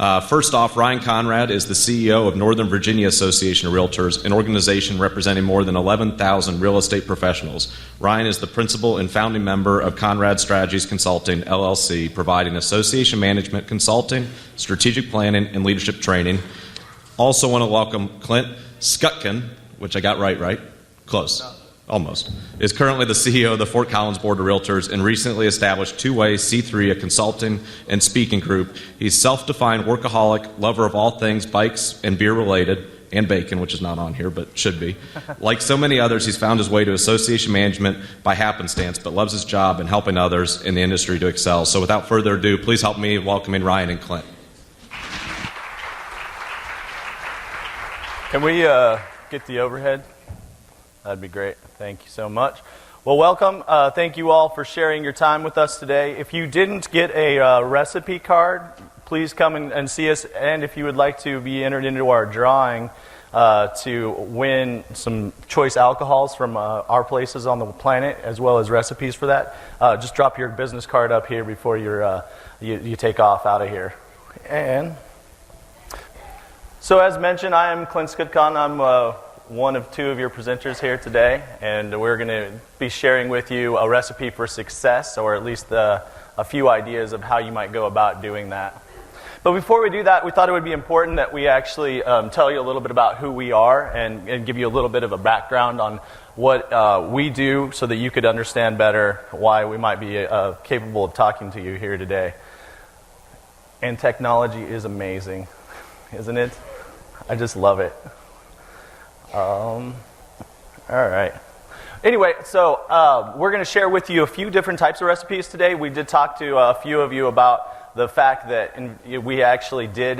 First off, Ryan Conrad is the CEO of Northern Virginia Association of Realtors, an organization representing more than 11,000 real estate professionals. Ryan is the principal and founding member of Conrad Strategies Consulting, LLC, providing association management consulting, strategic planning, and leadership training. Also want to welcome Clint Skutkin, which I got right? Close. Almost. Is currently the CEO of the Fort Collins Board of Realtors and recently established Two-Way C3, a consulting and speaking group. He's self-defined workaholic, lover of all things bikes and beer related, and bacon, which is not on here, but should be. Like so many others, he's found his way to association management by happenstance, but loves his job and helping others in the industry to excel. So without further ado, please help me in welcoming Ryan and Clint. Can we get the overhead? That'd be great. Thank you so much. Well, welcome. Thank you all for sharing your time with us today. If you didn't get a recipe card, please come and see us. And if you would like to be entered into our drawing to win some choice alcohols from our places on the planet, as well as recipes for that, just drop your business card up here before you take off out of here. And so, as mentioned, I am Clint Skutkin. I'm one of two of your presenters here today, and we're going to be sharing with you a recipe for success, or at least a few ideas of how you might go about doing that. But before we do that, we thought it would be important that we actually tell you a little bit about who we are and give you a little bit of a background on what we do so that you could understand better why we might be capable of talking to you here today. And technology is amazing, isn't it? I just love it. All right. Anyway, so we're going to share with you a few different types of recipes today. We did talk to a few of you about the fact that we actually did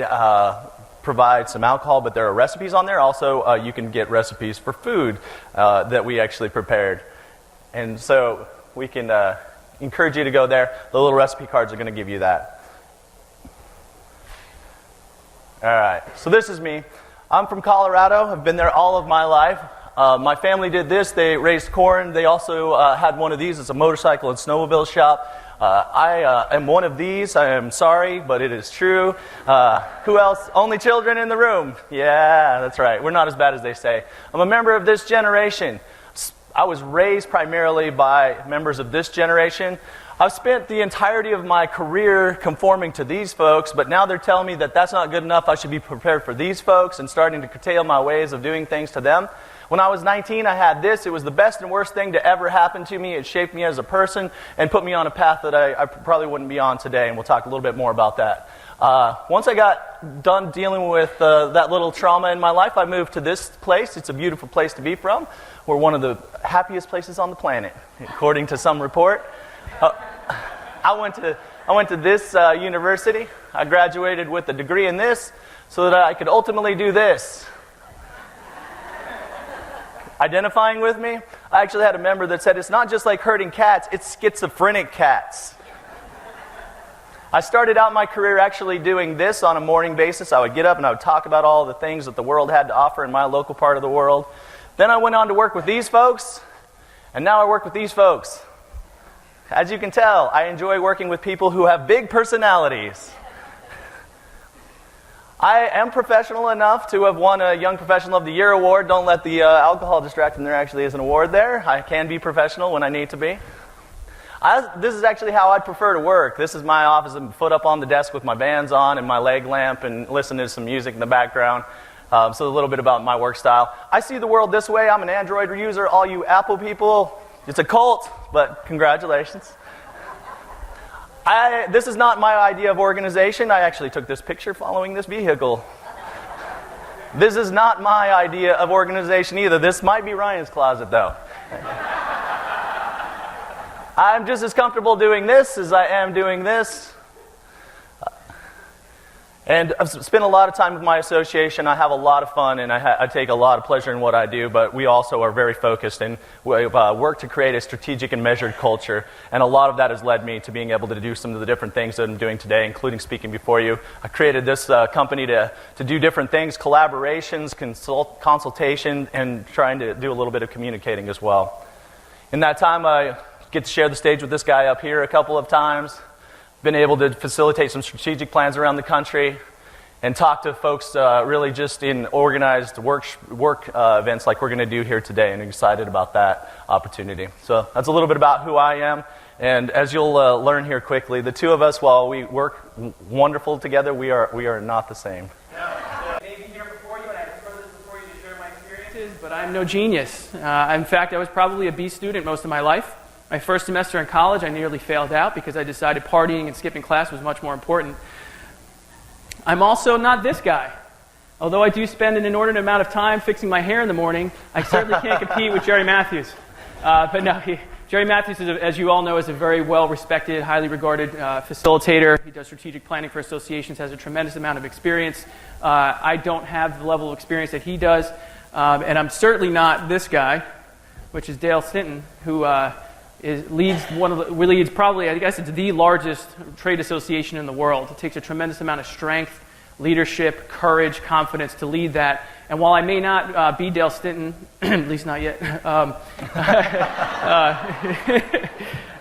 provide some alcohol, but there are recipes on there. Also, you can get recipes for food that we actually prepared. And so we can encourage you to go there. The little recipe cards are going to give you that. All right. So this is me. I'm from Colorado. I've been there all of my life. My family did this. They raised corn. They also had one of these. It's a motorcycle and snowmobile shop. I am one of these. I am sorry, but it is true. Who else? Only children in the room. Yeah, that's right. We're not as bad as they say. I'm a member of this generation. I was raised primarily by members of this generation. I've spent the entirety of my career conforming to these folks, but now they're telling me that that's not good enough. I should be prepared for these folks and starting to curtail my ways of doing things to them. When I was 19, I had this. It was the best and worst thing to ever happen to me. It shaped me as a person and put me on a path that I probably wouldn't be on today, and we'll talk a little bit more about that. Once I got done dealing with that little trauma in my life, I moved to this place. It's a beautiful place to be from. We're one of the happiest places on the planet, according to some report. I went to this university. I graduated with a degree in this so that I could ultimately do this. Identifying with me? I actually had a member that said it's not just like herding cats, it's schizophrenic cats. I started out my career actually doing this on a morning basis. I would get up and I would talk about all the things that the world had to offer in my local part of the world. Then I went on to work with these folks, and now I work with these folks. As you can tell, I enjoy working with people who have big personalities. I am professional enough to have won a Young Professional of the Year award. Don't let the alcohol distract them. There actually is an award there. I can be professional when I need to be. This is actually how I'd prefer to work. This is my office. I'm foot up on the desk with my Vans on and my leg lamp and listening to some music in the background. So a little bit about my work style. I see the world this way. I'm an Android user. All you Apple people, it's a cult, but congratulations. This is not my idea of organization. I actually took this picture following this vehicle. This is not my idea of organization either. This might be Ryan's closet, though. I'm just as comfortable doing this as I am doing this. And I've spent a lot of time with my association. I have a lot of fun, and I take a lot of pleasure in what I do, but we also are very focused, and we work to create a strategic and measured culture. And a lot of that has led me to being able to do some of the different things that I'm doing today, including speaking before you. I created this company to do different things, collaborations, consultation, and trying to do a little bit of communicating as well. In that time, I get to share the stage with this guy up here a couple of times. Been able to facilitate some strategic plans around the country, and talk to folks really just in organized work events like we're going to do here today, and excited about that opportunity. So that's a little bit about who I am. And as you'll learn here quickly, the two of us, while we work wonderful together, we are not the same. Maybe here before you, and I prefer this before you to share my experiences, but I'm no genius. In fact, I was probably a B student most of my life. My first semester in college, I nearly failed out because I decided partying and skipping class was much more important. I'm also not this guy. Although I do spend an inordinate amount of time fixing my hair in the morning, I certainly can't compete with Jerry Matthews. But no, Jerry Matthews, as you all know, is a very well-respected, highly regarded facilitator. He does strategic planning for associations, has a tremendous amount of experience. I don't have the level of experience that he does, and I'm certainly not this guy, which is Dale Stinton, who leads probably, I guess it's the largest trade association in the world. It takes a tremendous amount of strength, leadership, courage, confidence to lead that. And while I may not be Dale Stinton, at least not yet,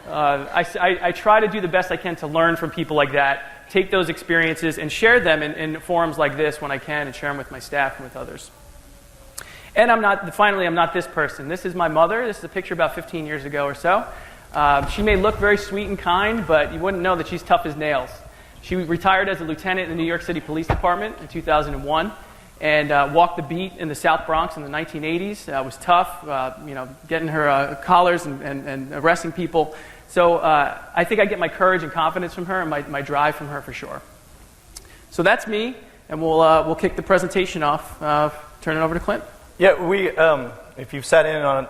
I try to do the best I can to learn from people like that, take those experiences and share them in forums like this when I can, and share them with my staff and with others. And I'm not this person. This is my mother. This is a picture about 15 years ago or so. She may look very sweet and kind, but you wouldn't know that she's tough as nails. She retired as a lieutenant in the New York City Police Department in 2001 and walked the beat in the South Bronx in the 1980s. It was tough, getting her collars and arresting people. So I think I get my courage and confidence from her, and my drive from her for sure. So that's me, and we'll kick the presentation off. Turn it over to Clint. Yeah, if you've sat in on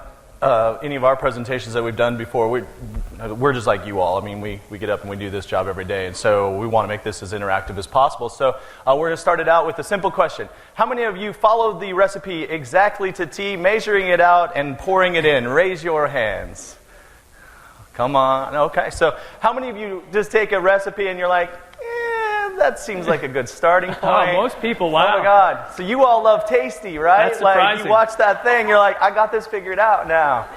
any of our presentations that we've done before, we're just like you all. I mean, we get up and we do this job every day, and so we want to make this as interactive as possible. So we're going to start it out with a simple question. How many of you followed the recipe exactly to T, measuring it out and pouring it in? Raise your hands. Come on. Okay, so how many of you just take a recipe and you're like, that seems like a good starting point? Oh, most people, wow. Oh my God. So you all love Tasty, right? That's surprising. Like you watch that thing, you're like, I got this figured out now.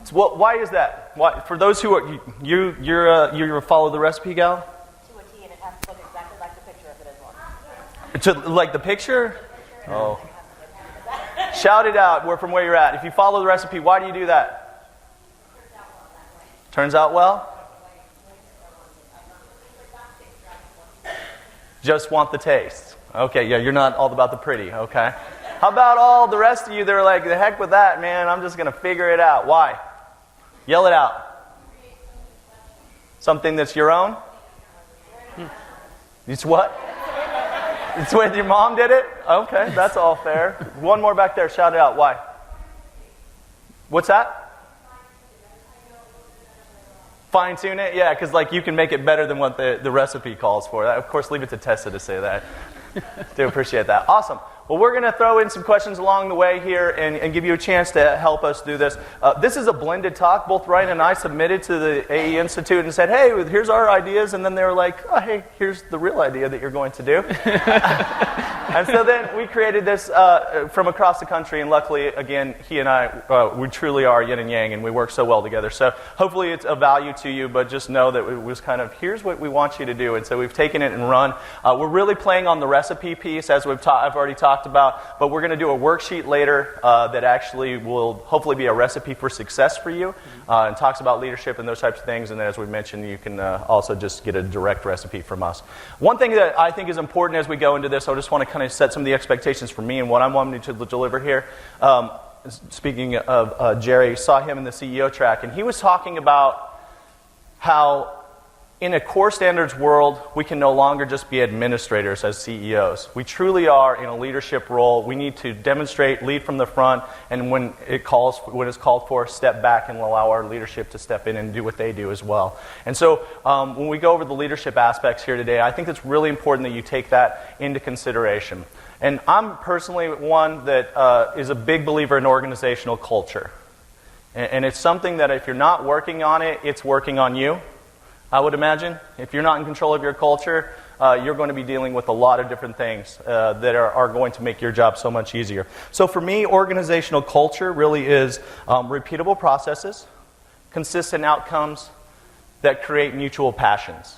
So why is that? Why, for those who are, you're a follow the recipe gal? To a T, and it has to look exactly like the picture if it is one. To like the picture? Oh. Shout it out from where you're at. If you follow the recipe, why do you do that? Turns out well? Just want the taste. Okay, yeah, you're not all about the pretty, okay? How about all the rest of you that are like, the heck with that, man, I'm just going to figure it out. Why? Yell it out. Something that's your own? It's what? It's when your mom did it? Okay, that's all fair. One more back there, shout it out. Why? What's that? Fine tune it? Yeah, because like you can make it better than what the recipe calls for. Of course, leave it to Tessa to say that. Do appreciate that. Awesome. Well, we're going to throw in some questions along the way here and give you a chance to help us do this. This is a blended talk. Both Ryan and I submitted to the AE Institute and said, hey, here's our ideas. And then they were like, oh, hey, here's the real idea that you're going to do. And so then we created this from across the country. And luckily, again, he and I, we truly are yin and yang, and we work so well together. So hopefully it's of value to you, but just know that it was kind of, here's what we want you to do. And so we've taken it and run. We're really playing on the recipe piece, as I've already talked about, but we're going to do a worksheet later that actually will hopefully be a recipe for success for you, and talks about leadership and those types of things. And then, as we mentioned, you can also just get a direct recipe from us. One thing that I think is important as we go into this, I just want to kind of set some of the expectations for me and what I'm wanting to deliver here. Speaking of Jerry, saw him in the CEO track, and he was talking about how in a core standards world, we can no longer just be administrators as CEOs. We truly are in a leadership role. We need to demonstrate, lead from the front, and when it's called for, step back and allow our leadership to step in and do what they do as well. And so when we go over the leadership aspects here today, I think it's really important that you take that into consideration. And I'm personally one that is a big believer in organizational culture. And it's something that if you're not working on it, it's working on you. I would imagine. If you're not in control of your culture, you're going to be dealing with a lot of different things that are going to make your job so much easier. So for me, organizational culture really is repeatable processes, consistent outcomes that create mutual passions.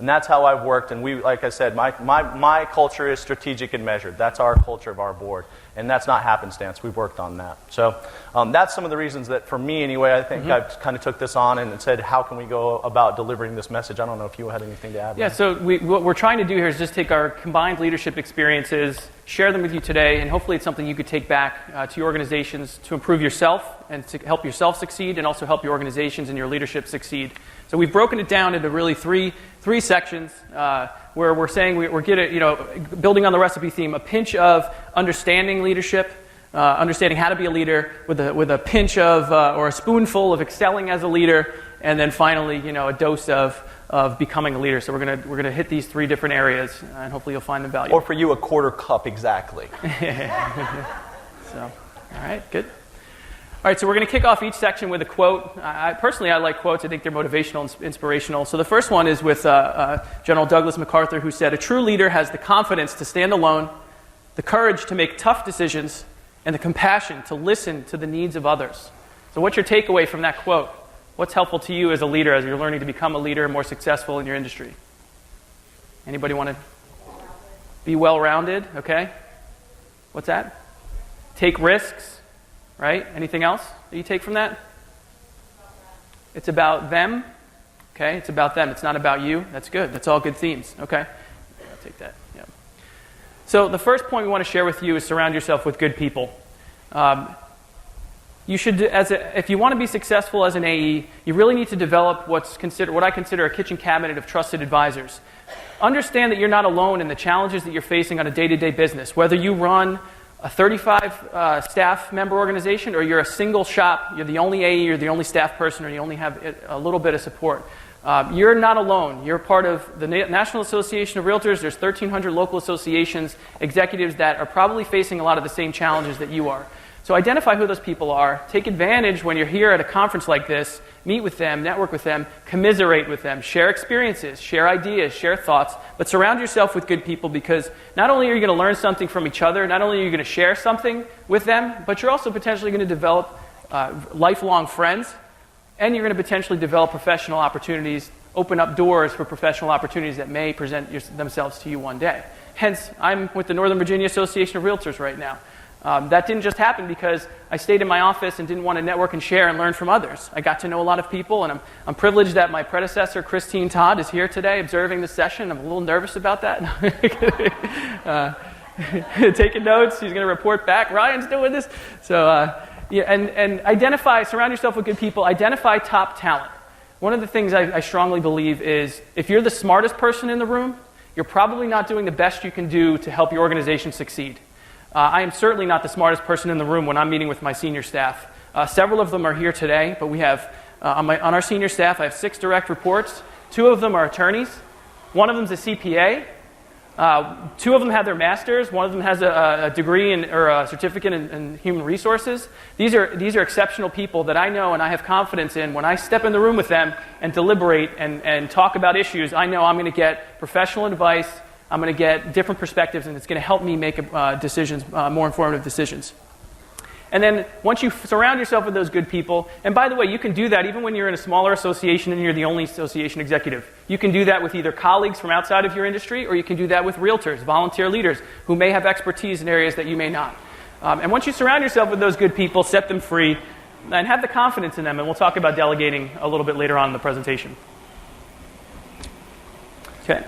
And that's how I've worked. And we, like I said, my culture is strategic and measured. That's our culture of our board. And that's not happenstance. We've worked on that. So that's some of the reasons that, for me anyway, I think I kind of took this on and said, how can we go about delivering this message? I don't know if you had anything to add. Yeah, so what we're trying to do here is just take our combined leadership experiences, share them with you today, and hopefully it's something you could take back to your organizations to improve yourself and to help yourself succeed and also help your organizations and your leadership succeed. So we've broken it down into really three sections where we're saying we're getting, building on the recipe theme, a pinch of understanding leadership, understanding how to be a leader with a pinch of or a spoonful of excelling as a leader, and then finally, a dose of becoming a leader. So we're gonna hit these three different areas, and hopefully you'll find them valuable. Or for you, a quarter cup exactly. So, all right, good. All right, so we're going to kick off each section with a quote. Personally, I like quotes. I think they're motivational and inspirational. So the first one is with General Douglas MacArthur, who said, "A true leader has the confidence to stand alone, the courage to make tough decisions, and the compassion to listen to the needs of others." So what's your takeaway from that quote? What's helpful to you as a leader, as you're learning to become a leader and more successful in your industry? Anybody want to be well-rounded? Okay. What's that? Take risks. Right? Anything else that you take from that? It's about them. Okay? It's about them. It's not about you. That's good. That's all good themes. Okay? I'll take that. Yeah. So the first point we want to share with you is surround yourself with good people. You should, if you want to be successful as an AE, you really need to develop what I consider a kitchen cabinet of trusted advisors. Understand that you're not alone in the challenges that you're facing on a day-to-day business. Whether you run a 35 staff member organization, or you're a single shop, you're the only AE, you're the only staff person, or you only have a little bit of support. You're not alone. You're part of the National Association of Realtors. There's 1,300 local associations, executives that are probably facing a lot of the same challenges that you are. So identify who those people are. Take advantage when you're here at a conference like this. Meet with them, network with them, commiserate with them, share experiences, share ideas, share thoughts, but surround yourself with good people, because not only are you going to learn something from each other, not only are you going to share something with them, but you're also potentially going to develop lifelong friends, and you're going to potentially develop professional opportunities, open up doors for professional opportunities that may present themselves to you one day. Hence, I'm with the Northern Virginia Association of Realtors right now. That didn't just happen because I stayed in my office and didn't want to network and share and learn from others. I got to know a lot of people, and I'm privileged that my predecessor, Christine Todd, is here today observing the session. I'm a little nervous about that. Taking notes. She's going to report back. Ryan's doing this. So, and surround yourself with good people. Identify top talent. One of the things I strongly believe is if you're the smartest person in the room, you're probably not doing the best you can do to help your organization succeed. I am certainly not the smartest person in the room when I'm meeting with my senior staff. Several of them are here today, but we have, on our senior staff, I have 6 direct reports. 2 of them are attorneys. 1 of them is a CPA. 2 of them have their masters. 1 of them has a degree or a certificate in human resources. These are exceptional people that I know and I have confidence in. When I step in the room with them and deliberate and talk about issues, I know I'm going to get professional advice. I'm going to get different perspectives, and it's going to help me make decisions, more informative decisions. And then once you surround yourself with those good people, and by the way, you can do that even when you're in a smaller association and you're the only association executive. You can do that with either colleagues from outside of your industry, or you can do that with realtors, volunteer leaders, who may have expertise in areas that you may not. And once you surround yourself with those good people, set them free, and have the confidence in them, and we'll talk about delegating a little bit later on in the presentation. Okay.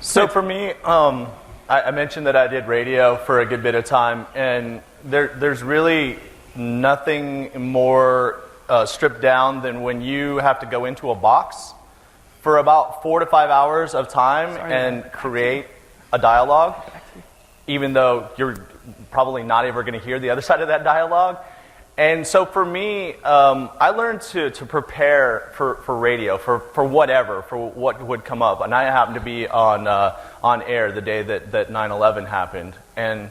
So for me, I mentioned that I did radio for a good bit of time, and there's really nothing more stripped down than when you have to go into a box for about 4 to 5 hours of time and create a dialogue, even though you're probably not ever going to hear the other side of that dialogue. And so for me, I learned to prepare for radio, for whatever, for what would come up. And I happened to be on air the day that 9/11 happened. And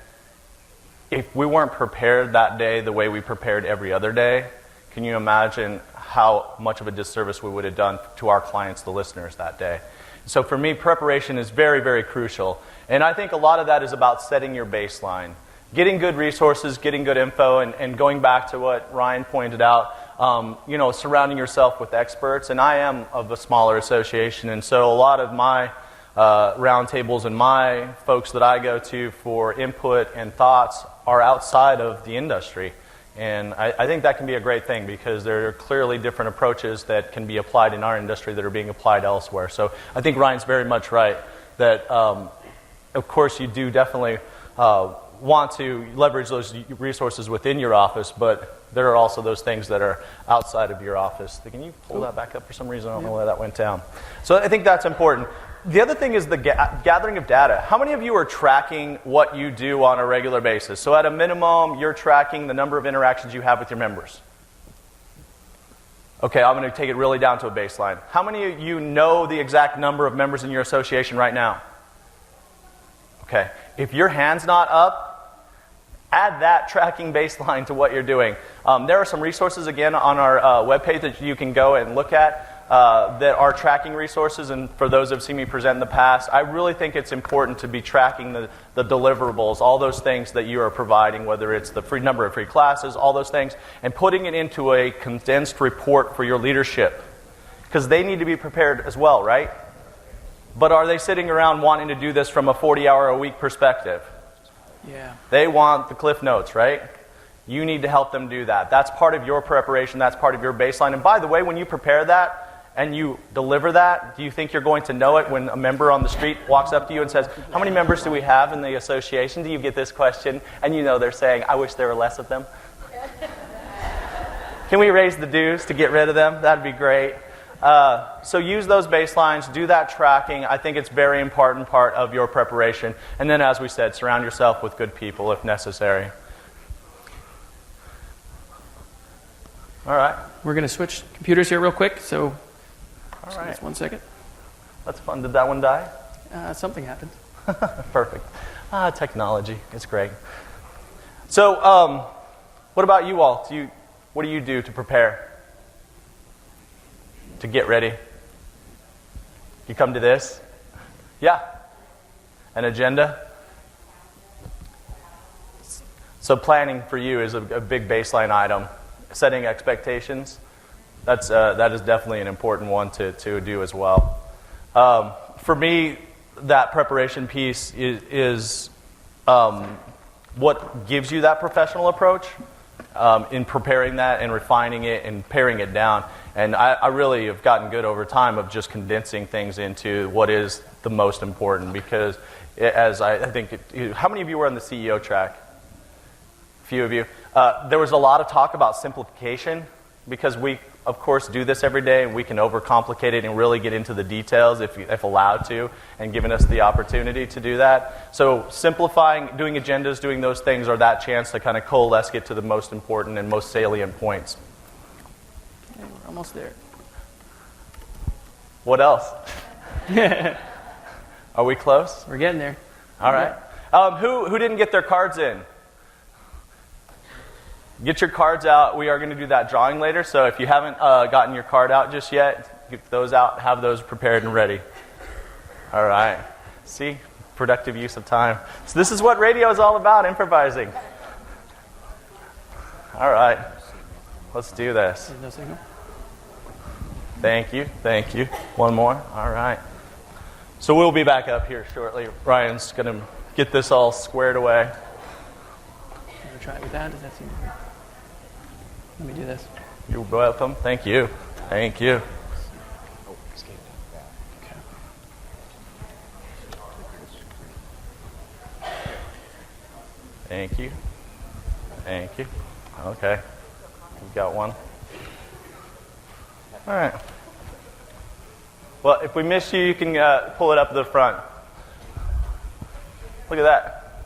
if we weren't prepared that day the way we prepared every other day, can you imagine how much of a disservice we would have done to our clients, the listeners, that day? So for me, preparation is very, very crucial. And I think a lot of that is about setting your baseline. Getting good resources, getting good info, and going back to what Ryan pointed out, surrounding yourself with experts. And I am of a smaller association, and so a lot of my roundtables and my folks that I go to for input and thoughts are outside of the industry. And I think that can be a great thing because there are clearly different approaches that can be applied in our industry that are being applied elsewhere. So I think Ryan's very much right that, of course, you do definitely want to leverage those resources within your office, but there are also those things that are outside of your office. Can you pull that back up for some reason? I don't know where that went down. So I think that's important. The other thing is the gathering of data. How many of you are tracking what you do on a regular basis? So at a minimum, you're tracking the number of interactions you have with your members. Okay, I'm going to take it really down to a baseline. How many of you know the exact number of members in your association right now? Okay, if your hand's not up, add that tracking baseline to what you're doing. There are some resources, again, on our webpage that you can go and look at. That are tracking resources, and for those who have seen me present in the past, I really think it's important to be tracking the deliverables, all those things that you are providing, whether it's the free number of free classes, all those things, and putting it into a condensed report for your leadership. Because they need to be prepared as well, right? But are they sitting around wanting to do this from a 40-hour-a-week perspective? Yeah. They want the Cliff Notes, right? You need to help them do that. That's part of your preparation. That's part of your baseline. And by the way, when you prepare that, and you deliver that, do you think you're going to know it when a member on the street walks up to you and says, how many members do we have in the association? Do you get this question? And you know they're saying, I wish there were less of them. Can we raise the dues to get rid of them? That'd be great. So use those baselines, do that tracking. I think it's a very important part of your preparation. And then, as we said, surround yourself with good people if necessary. All right. We're going to switch computers here real quick, so all right. just 1 second. That's fun. Did that one die? Something happened. Perfect. Technology. It's great. So, what about you all? What do you do to prepare? To get ready? You come to this? Yeah. An agenda? So planning for you is a big baseline item. Setting expectations. That is definitely an important one to do as well. For me, that preparation piece is what gives you that professional approach in preparing that and refining it and paring it down. And I really have gotten good over time of just condensing things into what is the most important because how many of you were on the CEO track? A few of you. There was a lot of talk about simplification because we, of course, do this every day and we can overcomplicate it and really get into the details if allowed to and given us the opportunity to do that. So simplifying, doing agendas, doing those things are that chance to kind of coalesce, get to the most important and most salient points. Okay, we're almost there. What else? Are we close? We're getting there. All right. Who didn't get their cards in? Get your cards out. We are going to do that drawing later, so if you haven't gotten your card out just yet, get those out, have those prepared and ready. All right. See? Productive use of time. So this is what radio is all about, improvising. All right. Let's do this. No signal? Thank you. Thank you. One more. All right. So we'll be back up here shortly. Ryan's going to get this all squared away. Want to try it with that? Does that seem good? Let me do this. You're welcome. Thank you. Thank you. Okay. Thank you. Thank you. Okay. We've got one. All right. Well, if we miss you, you can pull it up to the front. Look at that.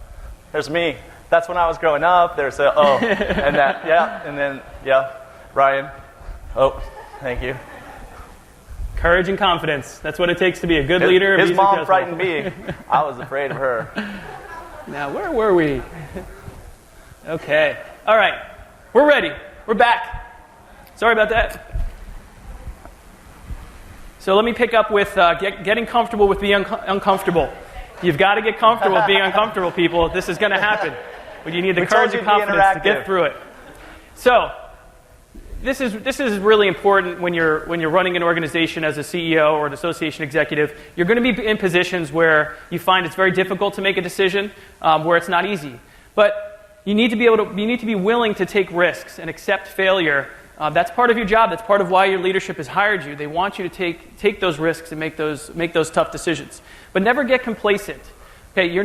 There's me. That's when I was growing up. There's and that, yeah, and then, yeah, Ryan. Oh, thank you. Courage and confidence. That's what it takes to be a good leader. His mom frightened me. I was afraid of her. Now, where were we? Okay. All right. We're ready. We're back. Sorry about that. So let me pick up with getting comfortable with being uncomfortable. You've got to get comfortable with being uncomfortable, people. This is going to happen. But you need the courage and confidence to get through it. So, this is really important when you're running an organization as a CEO or an association executive. You're going to be in positions where you find it's very difficult to make a decision, where it's not easy. But you need to be willing to take risks and accept failure. That's part of your job. That's part of why your leadership has hired you. They want you to take those risks and make those tough decisions. But never get complacent. Okay, we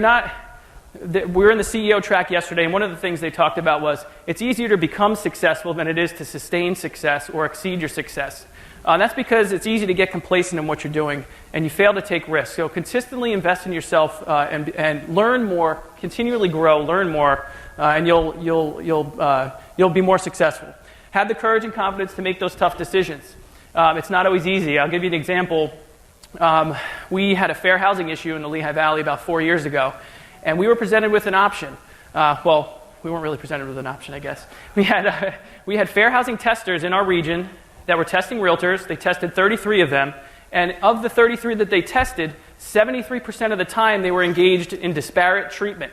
were in the CEO track yesterday, and one of the things they talked about was it's easier to become successful than it is to sustain success or exceed your success. That's because it's easy to get complacent in what you're doing, and you fail to take risks. So consistently invest in yourself and learn more, continually grow, learn more, and you'll be more successful. Have the courage and confidence to make those tough decisions. It's not always easy. I'll give you an example. We had a fair housing issue in the Lehigh Valley about 4 years ago, and we were presented with an option. Well, we weren't really presented with an option, I guess. We had fair housing testers in our region that were testing realtors. They tested 33 of them, and of the 33 that they tested, 73% of the time they were engaged in disparate treatment.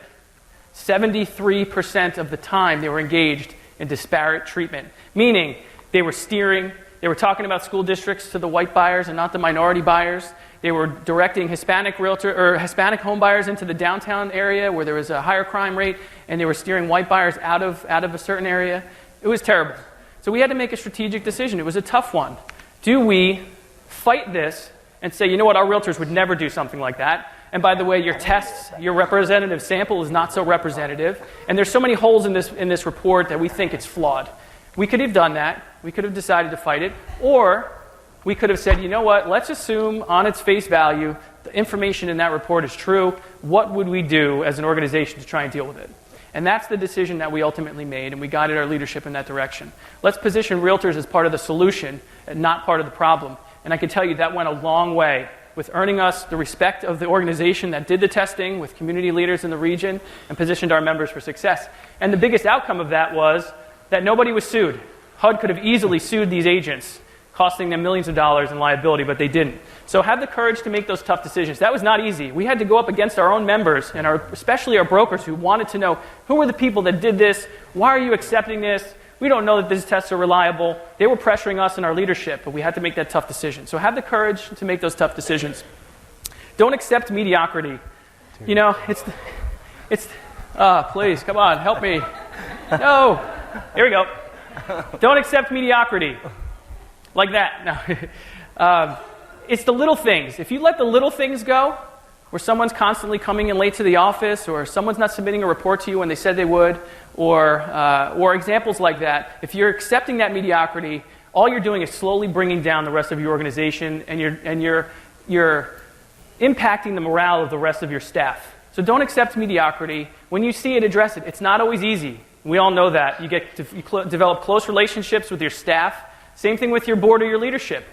73% of the time they were engaged in disparate treatment, meaning they were steering, they were talking about school districts to the white buyers and not the minority buyers. They were directing Hispanic home buyers into the downtown area where there was a higher crime rate, and they were steering white buyers out of a certain area. It was terrible. So we had to make a strategic decision. It was a tough one. Do we fight this and say, you know what, our realtors would never do something like that? And by the way, your tests, your representative sample is not so representative. And there's so many holes in this report that we think it's flawed. We could have done that. We could have decided to fight it. Or we could have said, you know what, let's assume on its face value the information in that report is true. What would we do as an organization to try and deal with it? And that's the decision that we ultimately made, and we guided our leadership in that direction. Let's position realtors as part of the solution and not part of the problem. And I can tell you that went a long way with earning us the respect of the organization that did the testing, with community leaders in the region, and positioned our members for success. And the biggest outcome of that was that nobody was sued. HUD could have easily sued these agents, costing them millions of dollars in liability, but they didn't. So have the courage to make those tough decisions. That was not easy. We had to go up against our own members, and especially our brokers who wanted to know, who were the people that did this? Why are you accepting this? We don't know that these tests are reliable. They were pressuring us and our leadership, but we had to make that tough decision. So have the courage to make those tough decisions. Don't accept mediocrity. You know, please, come on, help me. No. Here we go. Don't accept mediocrity. Like that. No. It's the little things. If you let the little things go, where someone's constantly coming in late to the office, or someone's not submitting a report to you when they said they would, or examples like that, if you're accepting that mediocrity, all you're doing is slowly bringing down the rest of your organization, and you're impacting the morale of the rest of your staff. So don't accept mediocrity. When you see it, address it. It's not always easy. We all know that. You develop close relationships with your staff. Same thing with your board or your leadership.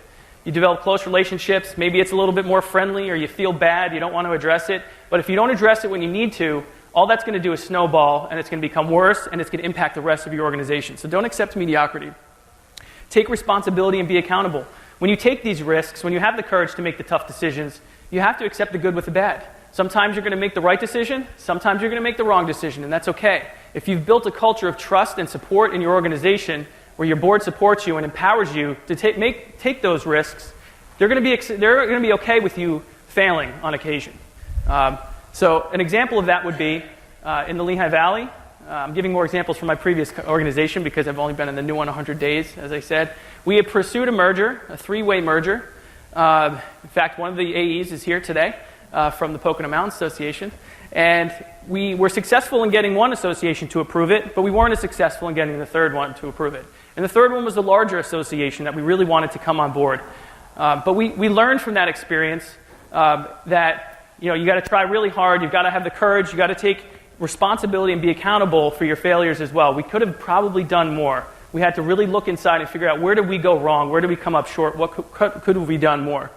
You develop close relationships. Maybe it's a little bit more friendly, or you feel bad, you don't want to address it. But if you don't address it when you need to, all that's going to do is snowball, and it's going to become worse, and it's going to impact the rest of your organization. So don't accept mediocrity. Take responsibility and be accountable. When you take these risks, when you have the courage to make the tough decisions, you have to accept the good with the bad. Sometimes you're going to make the right decision, sometimes you're going to make the wrong decision, and that's okay. If you've built a culture of trust and support in your organization, where your board supports you and empowers you to take those risks, they're going to be okay with you failing on occasion. So an example of that would be in the Lehigh Valley. I'm giving more examples from my previous organization because I've only been in the new one 100 days, as I said. We had pursued a merger, a three-way merger. In fact, one of the AEs is here today from the Pocono Mountain Association. And we were successful in getting one association to approve it, but we weren't as successful in getting the third one to approve it. And the third one was the larger association that we really wanted to come on board. But we learned from that experience that you got to try really hard, you've got to have the courage, you've got to take responsibility and be accountable for your failures as well. We could have probably done more. We had to really look inside and figure out, where did we go wrong? Where did we come up short? What could have we done more?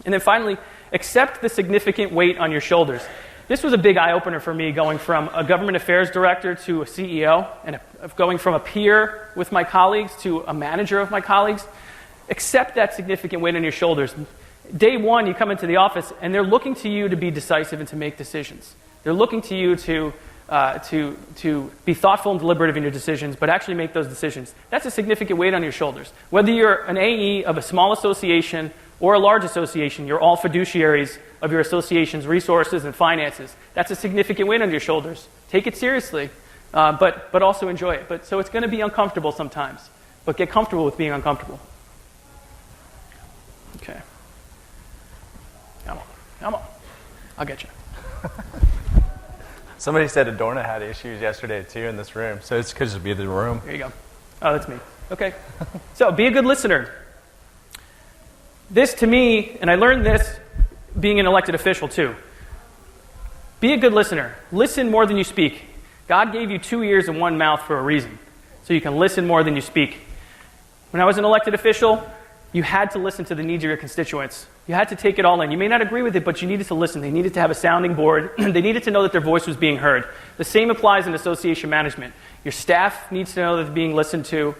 And then finally, accept the significant weight on your shoulders. This was a big eye-opener for me, going from a government affairs director to a CEO, and going from a peer with my colleagues to a manager of my colleagues. Accept that significant weight on your shoulders. Day one, you come into the office, and they're looking to you to be decisive and to make decisions. They're looking to you to to be thoughtful and deliberative in your decisions, but actually make those decisions. That's a significant weight on your shoulders. Whether you're an AE of a small association or a large association, you're all fiduciaries of your association's resources and finances. That's a significant weight on your shoulders. Take it seriously, but also enjoy it. So it's going to be uncomfortable sometimes, but get comfortable with being uncomfortable. Okay. Come on. I'll get you. Somebody said Adorna had issues yesterday, too, in this room. So it could just be the room. There you go. Oh, that's me. Okay. So be a good listener. This, to me, and I learned this being an elected official, too. Be a good listener. Listen more than you speak. God gave you 2 ears and 1 mouth for a reason, so you can listen more than you speak. When I was an elected official, you had to listen to the needs of your constituents. You had to take it all in. You may not agree with it, but you needed to listen. They needed to have a sounding board. They needed to know that their voice was being heard. The same applies in association management. Your staff needs to know that they're being listened to.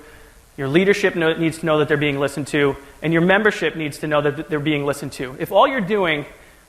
Your leadership needs to know that they're being listened to. And your membership needs to know that they're being listened to. If all you're doing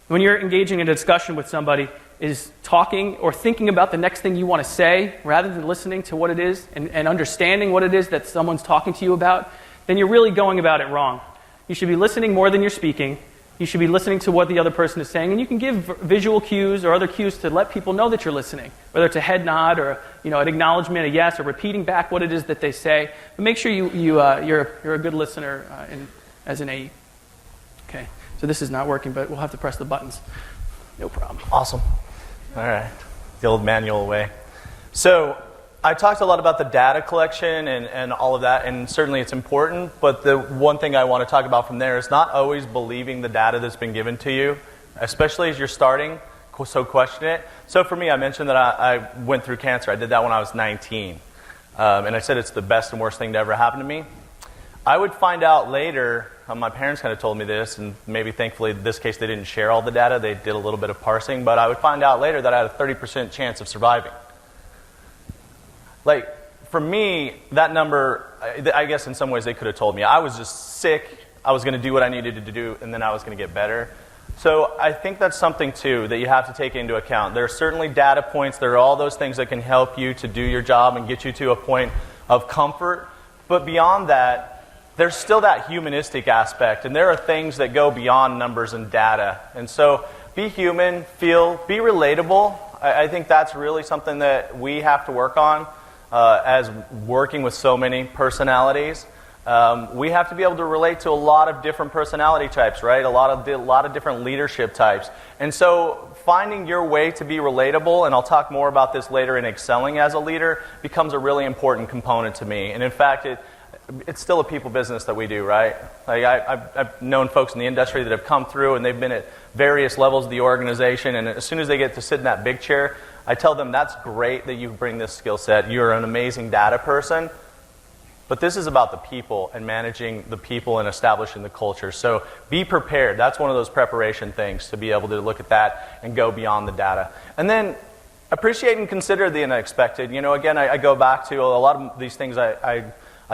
when you're engaging in a discussion with somebody is talking or thinking about the next thing you want to say rather than listening to what it is and understanding what it is that someone's talking to you about, then you're really going about it wrong. You should be listening more than you're speaking. You should be listening to what the other person is saying, and you can give visual cues or other cues to let people know that you're listening, whether it's a head nod or an acknowledgement, a yes, or repeating back what it is that they say. But make sure you're a good listener as an AE. Okay, so this is not working, but we'll have to press the buttons. No problem. Awesome. All right, the old manual way. So I talked a lot about the data collection and all of that, and certainly it's important, but the one thing I want to talk about from there is not always believing the data that's been given to you, especially as you're starting, so question it. So for me, I mentioned that I went through cancer. I did that when I was 19, and I said it's the best and worst thing to ever happen to me. I would find out later, my parents kind of told me this, and maybe thankfully in this case they didn't share all the data, they did a little bit of parsing, but I would find out later that I had a 30% chance of surviving. Like, for me, that number, I guess in some ways they could have told me. I was just sick, I was going to do what I needed to do, and then I was going to get better. So I think that's something, too, that you have to take into account. There are certainly data points, there are all those things that can help you to do your job and get you to a point of comfort. But beyond that, there's still that humanistic aspect, and there are things that go beyond numbers and data. And so be human, be relatable. I think that's really something that we have to work on. As working with so many personalities, we have to be able to relate to a lot of different personality types, right? A lot of different leadership types. And so finding your way to be relatable, and I'll talk more about this later in excelling as a leader, becomes a really important component to me. And in fact, it's still a people business that we do, right? Like I've known folks in the industry that have come through and they've been at various levels of the organization, and as soon as they get to sit in that big chair, I tell them, that's great that you bring this skill set. You're an amazing data person. But this is about the people and managing the people and establishing the culture. So be prepared. That's one of those preparation things, to be able to look at that and go beyond the data. And then appreciate and consider the unexpected. Again, I go back to a lot of these things I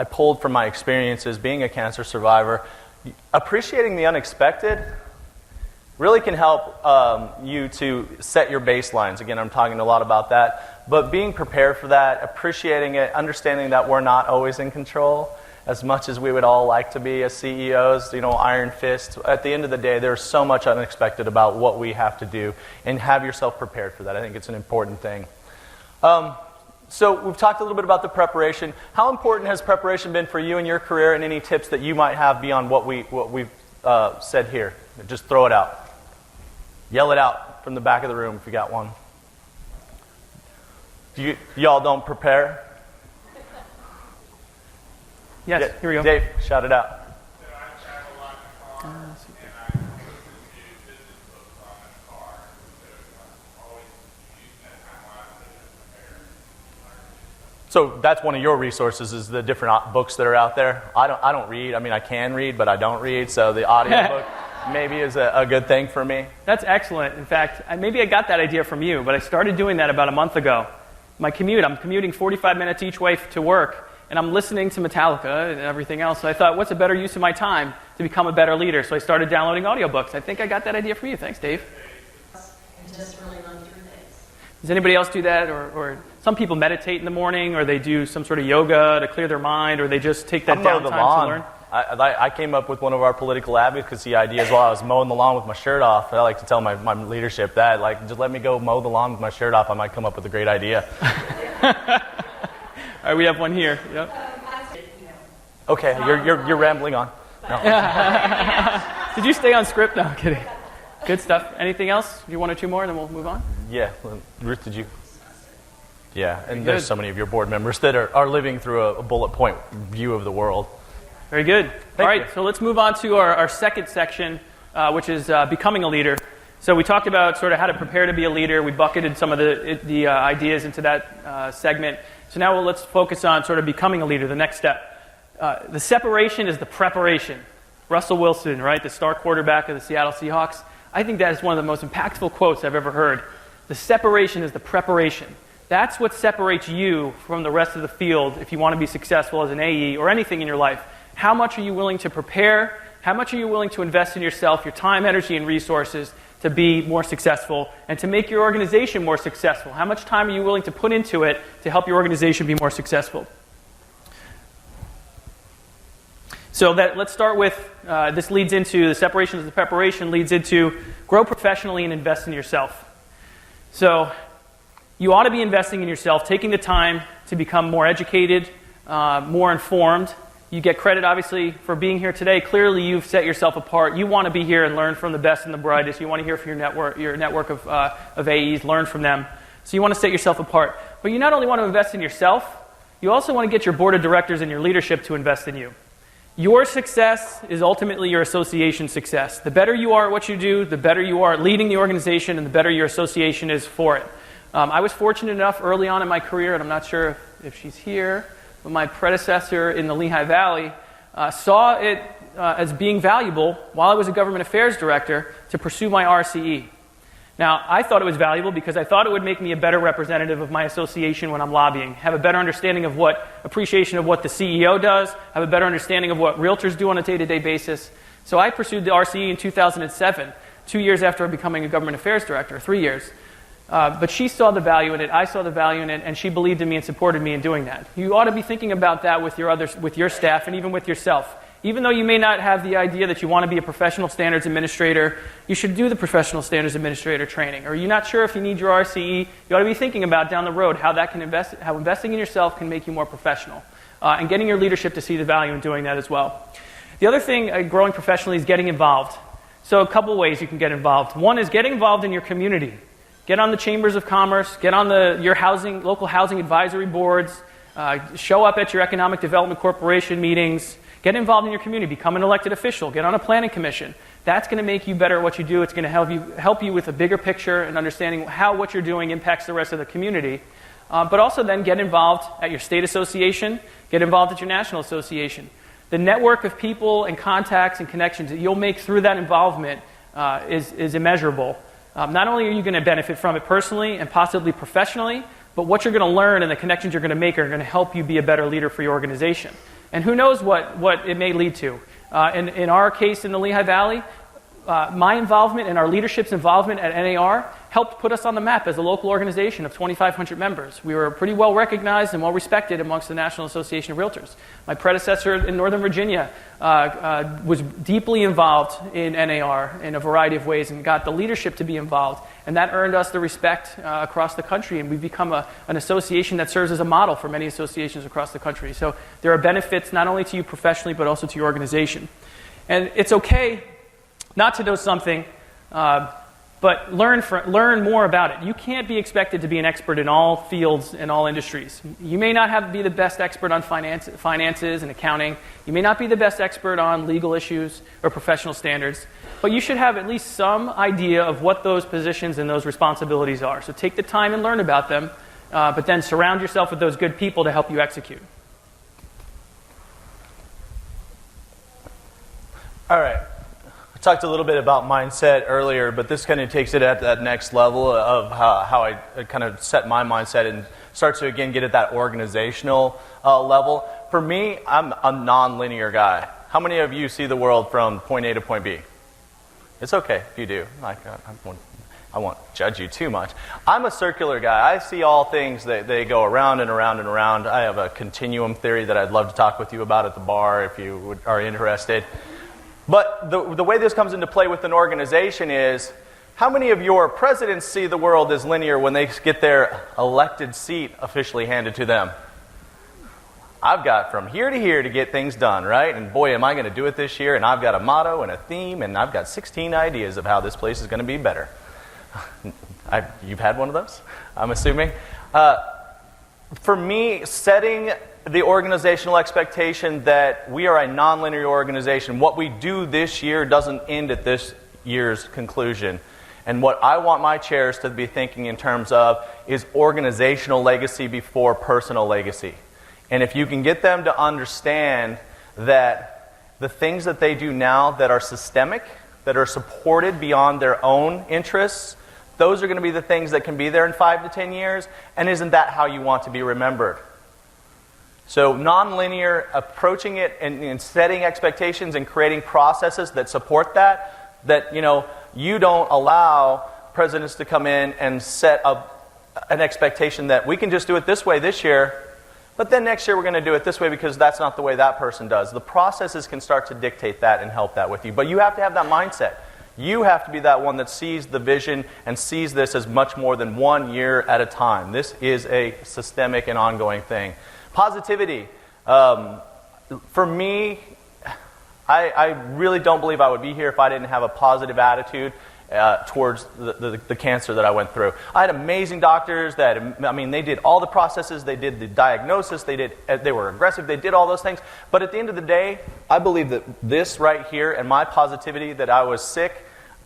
pulled from my experiences being a cancer survivor. Appreciating the unexpected really can help you to set your baselines. Again, I'm talking a lot about that. But being prepared for that, appreciating it, understanding that we're not always in control as much as we would all like to be as CEOs, iron fist. At the end of the day, there's so much unexpected about what we have to do, and have yourself prepared for that. I think it's an important thing. So we've talked a little bit about the preparation. How important has preparation been for you in your career, and any tips that you might have beyond what we've said here? Just throw it out. Yell it out from the back of the room if you got one. Y'all don't prepare? Yes, here we go. Dave, shout it out. So that's one of your resources, is the different books that are out there. I don't read. I mean, I can read, but I don't read. So the audiobook maybe is a good thing for me. That's excellent. In fact, maybe I got that idea from you, but I started doing that about a month ago. My commute, I'm commuting 45 minutes each way to work, and I'm listening to Metallica and everything else. So I thought, what's a better use of my time to become a better leader? So I started downloading audiobooks. I think I got that idea from you. Thanks, Dave. And just really run through things. Does anybody else do that? Or some people meditate in the morning, or they do some sort of yoga to clear their mind, or they just take that downtime to learn? I came up with one of our political advocacy ideas while I was mowing the lawn with my shirt off. I like to tell my leadership that, like, just let me go mow the lawn with my shirt off. I might come up with a great idea. All right, we have one here. Yep. Okay, you're rambling on. No. Did you stay on script? No, I'm kidding. Good stuff. Anything else? You one or two more, and then we'll move on? Yeah. Ruth, did you? Yeah, and there's so many of your board members that are living through a bullet point view of the world. Very good. All right, so let's move on to our second section, which is becoming a leader. So we talked about sort of how to prepare to be a leader. We bucketed some of the ideas into that segment. So now let's focus on sort of becoming a leader, the next step. The separation is the preparation. Russell Wilson, right, the star quarterback of the Seattle Seahawks. I think that is one of the most impactful quotes I've ever heard. The separation is the preparation. That's what separates you from the rest of the field if you want to be successful as an AE or anything in your life. How much are you willing to prepare? How much are you willing to invest in yourself, your time, energy, and resources to be more successful and to make your organization more successful? How much time are you willing to put into it to help your organization be more successful? So let's start with, this leads into, the separation of the preparation leads into grow professionally and invest in yourself. So you ought to be investing in yourself, taking the time to become more educated, more informed. You get credit, obviously, for being here today. Clearly, you've set yourself apart. You want to be here and learn from the best and the brightest. You want to hear from your network of AEs, learn from them. So you want to set yourself apart. But you not only want to invest in yourself, you also want to get your board of directors and your leadership to invest in you. Your success is ultimately your association's success. The better you are at what you do, the better you are at leading the organization, and the better your association is for it. I was fortunate enough early on in my career, and I'm not sure if she's here, but my predecessor in the Lehigh Valley saw it as being valuable while I was a government affairs director to pursue my RCE. Now, I thought it was valuable because I thought it would make me a better representative of my association when I'm lobbying, have a better understanding of appreciation of what the CEO does, have a better understanding of what realtors do on a day-to-day basis. So I pursued the RCE in 2007, 2 years after becoming a government affairs director, 3 years. But she saw the value in it, I saw the value in it, and she believed in me and supported me in doing that. You ought to be thinking about that with your staff and even with yourself. Even though you may not have the idea that you want to be a professional standards administrator, you should do the professional standards administrator training. Or you're not sure if you need your RCE, you ought to be thinking about down the road how investing in yourself can make you more professional. And getting your leadership to see the value in doing that as well. The other thing, growing professionally, is getting involved. So a couple ways you can get involved. One is getting involved in your community. Get on the chambers of commerce, get on your local housing advisory boards, show up at your economic development corporation meetings, get involved in your community, become an elected official, get on a planning commission. That's going to make you better at what you do. It's going to help you with a bigger picture and understanding how what you're doing impacts the rest of the community. But also then get involved at your state association, get involved at your national association. The network of people and contacts and connections that you'll make through that involvement is immeasurable. Not only are you going to benefit from it personally and possibly professionally, but what you're going to learn and the connections you're going to make are going to help you be a better leader for your organization. And who knows what it may lead to. In our case in the Lehigh Valley, my involvement and our leadership's involvement at NAR helped put us on the map as a local organization of 2,500 members. We were pretty well recognized and well respected amongst the National Association of Realtors. My predecessor in Northern Virginia was deeply involved in NAR in a variety of ways and got the leadership to be involved. And that earned us the respect across the country. And we've become an association that serves as a model for many associations across the country. So there are benefits not only to you professionally, but also to your organization. And it's okay not to know something, but learn more about it. You can't be expected to be an expert in all fields and all industries. You may not be the best expert on finances and accounting. You may not be the best expert on legal issues or professional standards, but you should have at least some idea of what those positions and those responsibilities are. So take the time and learn about them, but then surround yourself with those good people to help you execute. All right. Talked a little bit about mindset earlier, but this kind of takes it at that next level of how I kind of set my mindset and start to, again, get at that organizational level. For me, I'm a non-linear guy. How many of you see the world from point A to point B? It's okay if you do. I won't judge you too much. I'm a circular guy. I see all things that they go around and around and around. I have a continuum theory that I'd love to talk with you about at the bar if you are interested. But the way this comes into play with an organization is, how many of your presidents see the world as linear when they get their elected seat officially handed to them? I've got from here to here to get things done, right? And boy, am I going to do it this year. And I've got a motto and a theme, and I've got 16 ideas of how this place is going to be better. You've had one of those, I'm assuming. For me, setting the organizational expectation that we are a nonlinear organization, what we do this year doesn't end at this year's conclusion. And what I want my chairs to be thinking in terms of is organizational legacy before personal legacy. And if you can get them to understand that the things that they do now that are systemic, that are supported beyond their own interests, those are going to be the things that can be there in 5 to 10 years, and isn't that how you want to be remembered? So nonlinear, approaching it and setting expectations and creating processes that support that, you don't allow presidents to come in and set up an expectation that we can just do it this way this year, but then next year we're going to do it this way because that's not the way that person does. The processes can start to dictate that and help that with you, but you have to have that mindset. You have to be that one that sees the vision and sees this as much more than 1 year at a time. This is a systemic and ongoing thing. Positivity. For me, I really don't believe I would be here if I didn't have a positive attitude towards the cancer that I went through. I had amazing doctors they did all the processes, they did the diagnosis, they were aggressive, they did all those things. But at the end of the day, I believe that this right here and my positivity that I was sick,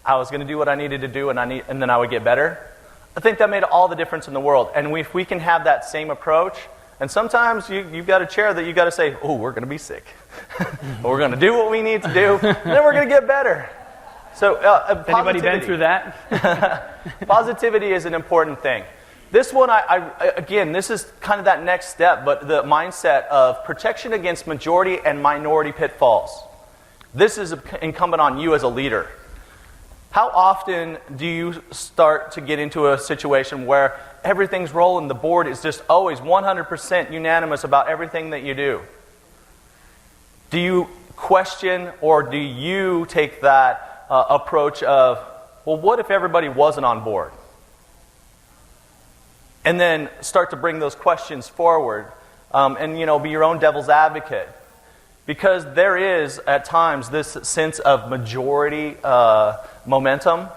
I was going to do what I needed to do and then I would get better. I think that made all the difference in the world. And if we can have that same approach, and sometimes you've got a chair that you've got to say, oh, we're going to be sick. We're going to do what we need to do, and then we're going to get better. So, anybody been through that? Positivity is an important thing. This one, again, this is kind of that next step, but the mindset of protection against majority and minority pitfalls. This is incumbent on you as a leader. How often do you start to get into a situation where everything's rolling, the board is just always 100% unanimous about everything that you do? Do you question or do you take that approach of, well, what if everybody wasn't on board? And then start to bring those questions forward and be your own devil's advocate. Because there is, at times, this sense of majority momentum.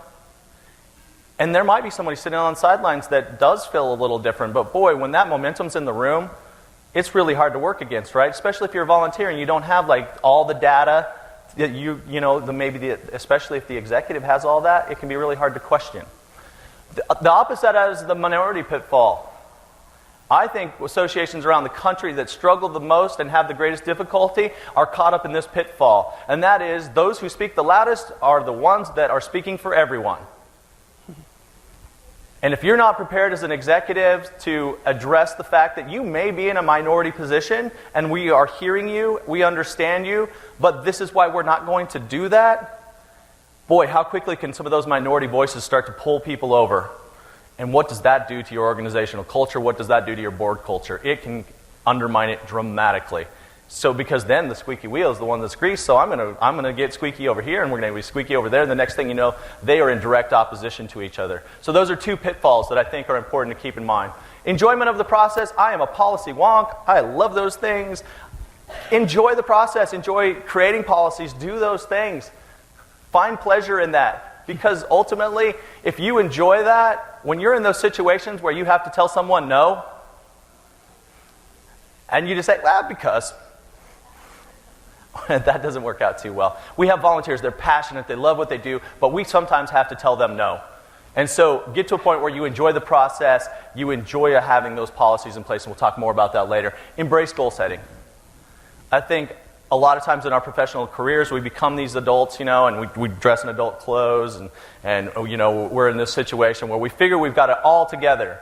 And there might be somebody sitting on the sidelines that does feel a little different. But boy, when that momentum's in the room, it's really hard to work against, right? Especially if you're volunteering. You don't have all the data that especially if the executive has all that, it can be really hard to question. The opposite is the minority pitfall. I think associations around the country that struggle the most and have the greatest difficulty are caught up in this pitfall. And that is, those who speak the loudest are the ones that are speaking for everyone. And if you're not prepared as an executive to address the fact that you may be in a minority position and we are hearing you, we understand you, but this is why we're not going to do that, boy, how quickly can some of those minority voices start to pull people over? And what does that do to your organizational culture? What does that do to your board culture? It can undermine it dramatically. So because then the squeaky wheel is the one that's greased, so I'm gonna get squeaky over here and we're gonna be squeaky over there, and the next thing you know, they are in direct opposition to each other. So those are two pitfalls that I think are important to keep in mind. Enjoyment of the process. I am a policy wonk. I love those things. Enjoy the process. Enjoy creating policies. Do those things. Find pleasure in that. Because ultimately, if you enjoy that, when you're in those situations where you have to tell someone no, and you just say, well, because that doesn't work out too well. We have volunteers, they're passionate, they love what they do, but we sometimes have to tell them no. And so get to a point where you enjoy the process, you enjoy having those policies in place, and we'll talk more about that later. Embrace goal setting. I think a lot of times in our professional careers, we become these adults, and we dress in adult clothes, and we're in this situation where we figure we've got it all together.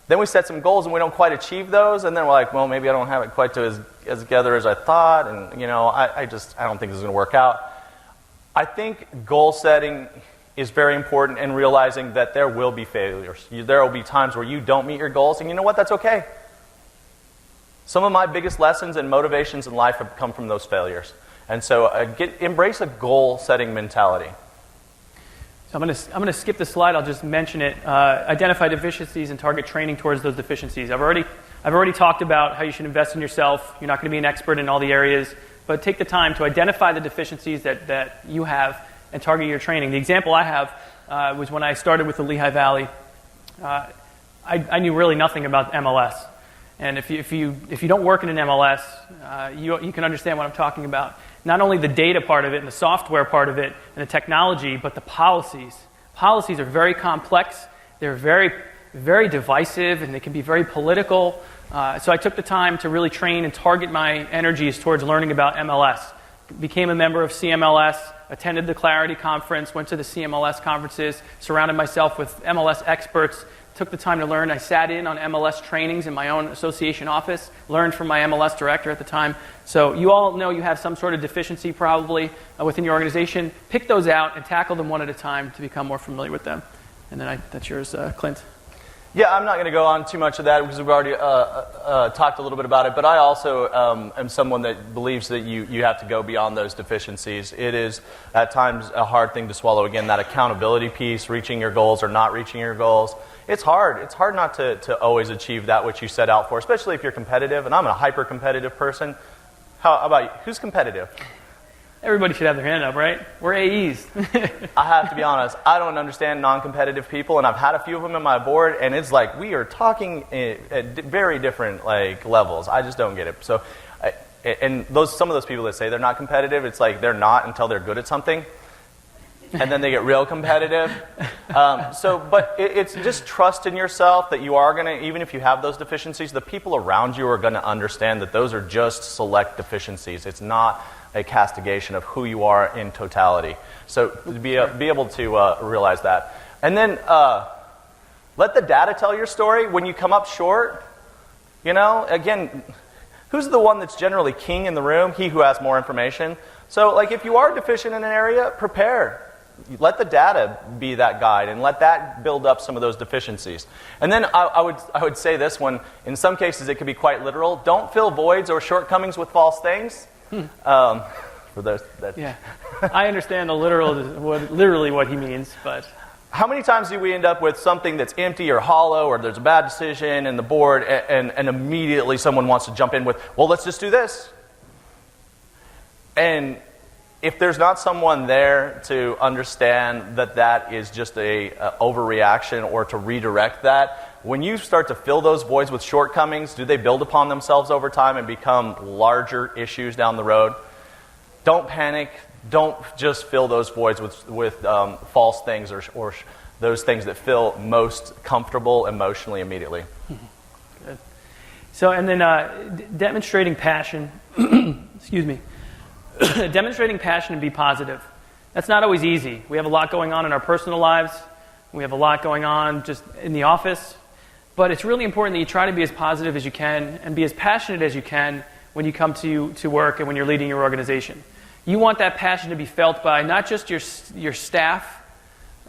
Then we set some goals and we don't quite achieve those, and then we're like, well, maybe I don't have it quite as together as I thought, and I don't think this is going to work out. I think goal setting is very important, and realizing that there will be failures. There will be times where you don't meet your goals, and you know what? That's okay. Some of my biggest lessons and motivations in life have come from those failures. And so embrace a goal-setting mentality. So I'm going to skip the slide. I'll just mention it. Identify deficiencies and target training towards those deficiencies. I've already talked about how you should invest in yourself. You're not going to be an expert in all the areas, but take the time to identify the deficiencies that you have and target your training. The example I have was when I started with the Lehigh Valley. I knew really nothing about MLS. And if you don't work in an MLS, you can understand what I'm talking about. Not only the data part of it and the software part of it and the technology, but the policies. Policies are very complex. They're very, very divisive, and they can be very political. So I took the time to really train and target my energies towards learning about MLS. Became a member of CMLS, attended the Clarity Conference, went to the CMLS conferences, surrounded myself with MLS experts, took the time to learn. I sat in on MLS trainings in my own association office, learned from my MLS director at the time. So you all know you have some sort of deficiency probably within your organization. Pick those out and tackle them one at a time to become more familiar with them. And then that's yours, Clint. Yeah, I'm not going to go on too much of that because we've already talked a little bit about it, but I also am someone that believes that you have to go beyond those deficiencies. It is at times a hard thing to swallow. Again, that accountability piece, reaching your goals or not reaching your goals. It's hard. It's hard not to always achieve that which you set out for, especially if you're competitive, and I'm a hyper-competitive person. How about you? Who's competitive? Everybody should have their hand up, right? We're AEs. I have to be honest, I don't understand non-competitive people, and I've had a few of them in my board, and it's like we are talking at very different levels. I just don't get it. So, and some of those people that say they're not competitive, it's like they're not until they're good at something, and then they get real competitive. But it's just trust in yourself that you are going to, even if you have those deficiencies, the people around you are going to understand that those are just select deficiencies. It's not a castigation of who you are in totality. So be able to realize that. And then let the data tell your story. When you come up short, again, who's the one that's generally king in the room? He who has more information. So if you are deficient in an area, prepare. Let the data be that guide and let that build up some of those deficiencies. And then I would say this one, in some cases it could be quite literal. Don't fill voids or shortcomings with false things. For those that yeah, I understand literally what he means, but how many times do we end up with something that's empty or hollow, or there's a bad decision in the board, and immediately someone wants to jump in with, well, let's just do this. And if there's not someone there to understand that is just a overreaction or to redirect that, when you start to fill those voids with shortcomings, do they build upon themselves over time and become larger issues down the road? Don't panic. Don't just fill those voids with false things or those things that feel most comfortable emotionally immediately. Good. So, and then demonstrating passion. Excuse me. Demonstrating passion and be positive. That's not always easy. We have a lot going on in our personal lives. We have a lot going on just in the office. But it's really important that you try to be as positive as you can and be as passionate as you can when you come to work and when you're leading your organization. You want that passion to be felt by not just your staff,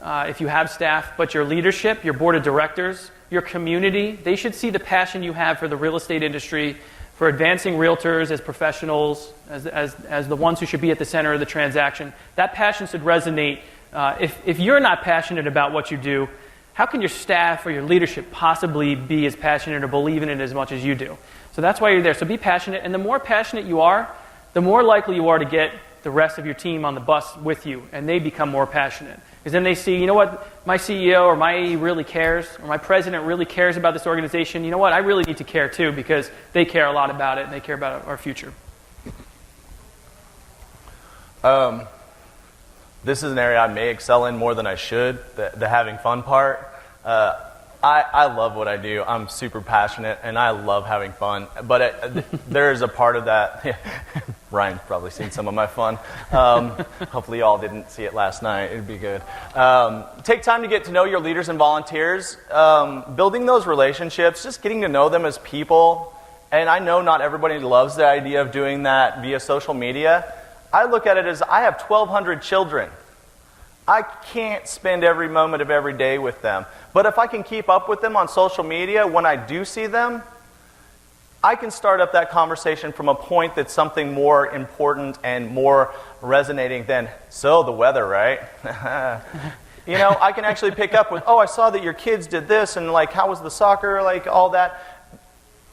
if you have staff, but your leadership, your board of directors, your community. They should see the passion you have for the real estate industry, for advancing realtors as professionals, as the ones who should be at the center of the transaction. That passion should resonate. If you're not passionate about what you do, how can your staff or your leadership possibly be as passionate or believe in it as much as you do? So that's why you're there. So be passionate, and the more passionate you are, the more likely you are to get the rest of your team on the bus with you, and they become more passionate. Because then they see, you know what, my CEO or my AE really cares, or my president really cares about this organization. You know what, I really need to care too, because they care a lot about it, and they care about our future. This is an area I may excel in more than I should, the having fun part. I love what I do. I'm super passionate, and I love having fun. But there is a part of that. Ryan's probably seen some of my fun. Hopefully y'all didn't see it last night. It'd be good. Take time to get to know your leaders and volunteers. Building those relationships, just getting to know them as people. And I know not everybody loves the idea of doing that via social media. I look at it as I have 1,200 children. I can't spend every moment of every day with them. But if I can keep up with them on social media, when I do see them, I can start up that conversation from a point that's something more important and more resonating than, so the weather, right? You know, I can actually pick up with, oh, I saw that your kids did this, and like, how was the soccer, like all that.